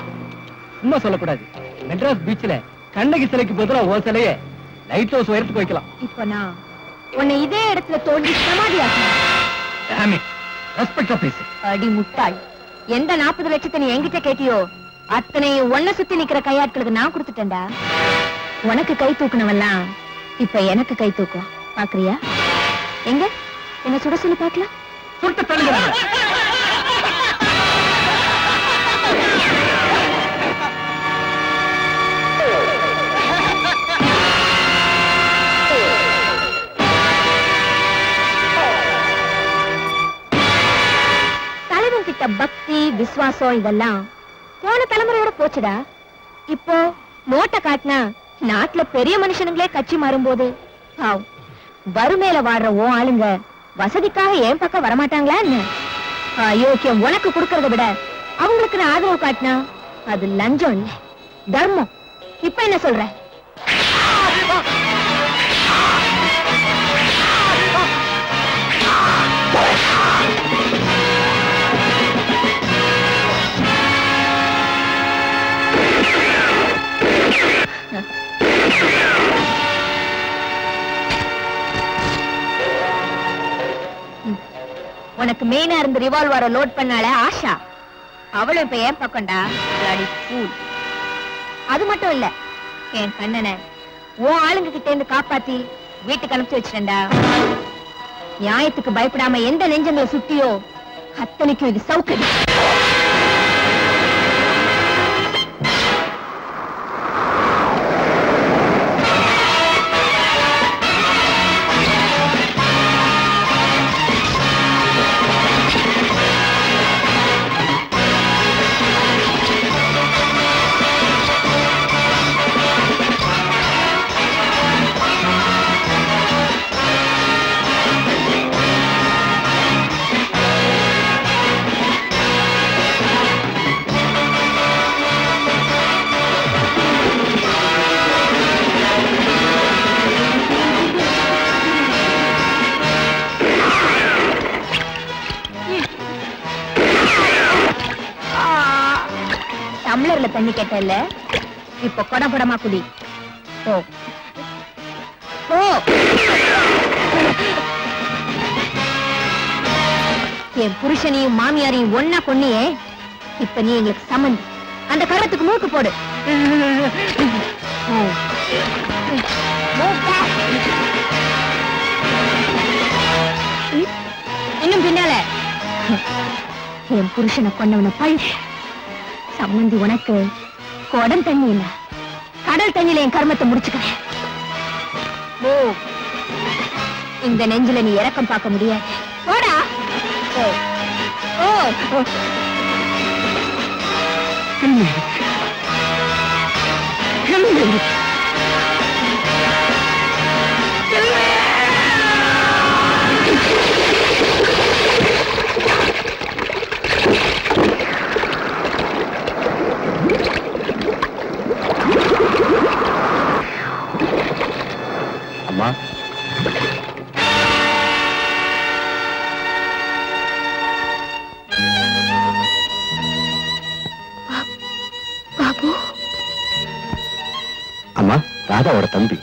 சும்மா சொல்லக்கூடாது. மெட்ராஸ் பீச்ல கண்ணகி சிலைக்கு பதிலா ஓ சிலைய லைட் ஹவுஸ் உயரத்துக்கு வைக்கலாம். இப்போ நான் உன்னை இதே இடத்துல தோண்டி சமாதி ஆக்கணும். ரெஸ்பெக்டா பேசு. அடி முட்டாள், எந்த 40 லட்சத்தை நீ என்கிட்ட கேட்டியோ அத்தனையும் ஒன்ன சுத்தி நிக்கிற கையாட்களுக்கு நான் கொடுத்துட்டேன்டா. உனக்கு கை தூக்குனவெல்லாம் இப்ப எனக்கு கை தூக்குவான். பாக்குறியா? எங்க என்ன சுட சொல்லி பாக்கலாம். சுட்ட தள்ளுங்க. தலைவன் கிட்ட பக்தி விசுவாசம் இதெல்லாம் போன தலைமுறையோட போச்சுடா. இப்போ நோட்டை காட்டினா நாட்டுல பெரிய மனுஷனுங்களே கட்சி மாறும்போது பாவம் வறுமையில வாடுற ஓ ஆளுங்க வசதிக்காக என் பக்கம் வரமாட்டாங்களா என்ன? அயோக்கியம் உனக்கு கொடுக்கறத விட அவங்களுக்கு நான் ஆதரவு காட்டினா அது லஞ்சம் இல்ல, தர்மம். இப்ப என்ன சொல்ற? உனக்கு மெயினா இருந்து ரிவால்வரை லோட் பண்ணால ஆஷா, அவளும் இப்ப ஏன் பக்கம்டா. bloody fool. அது மட்டும் இல்ல, என் கண்ணனை உன் ஆளுங்க கிட்ட இருந்து காப்பாத்தி வீட்டுக்கு அனுப்பிச்சு வச்சிட்டேன்டா. நியாயத்துக்கு பயப்படாம எந்த நெஞ்சங்களை சுட்டியோ அத்தனைக்கும் இது சௌகரியம். டம்ளர்ல தண்ணி கேட்டல, இப்ப கொடபடமா குடி. ஓ ஓ, என் புருஷனையும் மாமியாரையும் ஒன்னா கொன்னியே, இப்ப நீ எங்களுக்கு சம்மந்தி. அந்த கரத்துக்கு மூக்கு போடு. இன்னும் பின்னால என் புருஷனை கொன்னவன பழி. சம்மந்தி உனக்கு குடம் தண்ணி இல்ல, கடல் தண்ணியில என் கர்மத்தை முடிச்சுக்கிறேன். ஓ, இந்த நெஞ்சில நீ இறக்கம் பார்க்க முடியாது. போடா. ஓ ஓ, அம்மா, பாபு. அம்மா ராதாவோட தம்பி.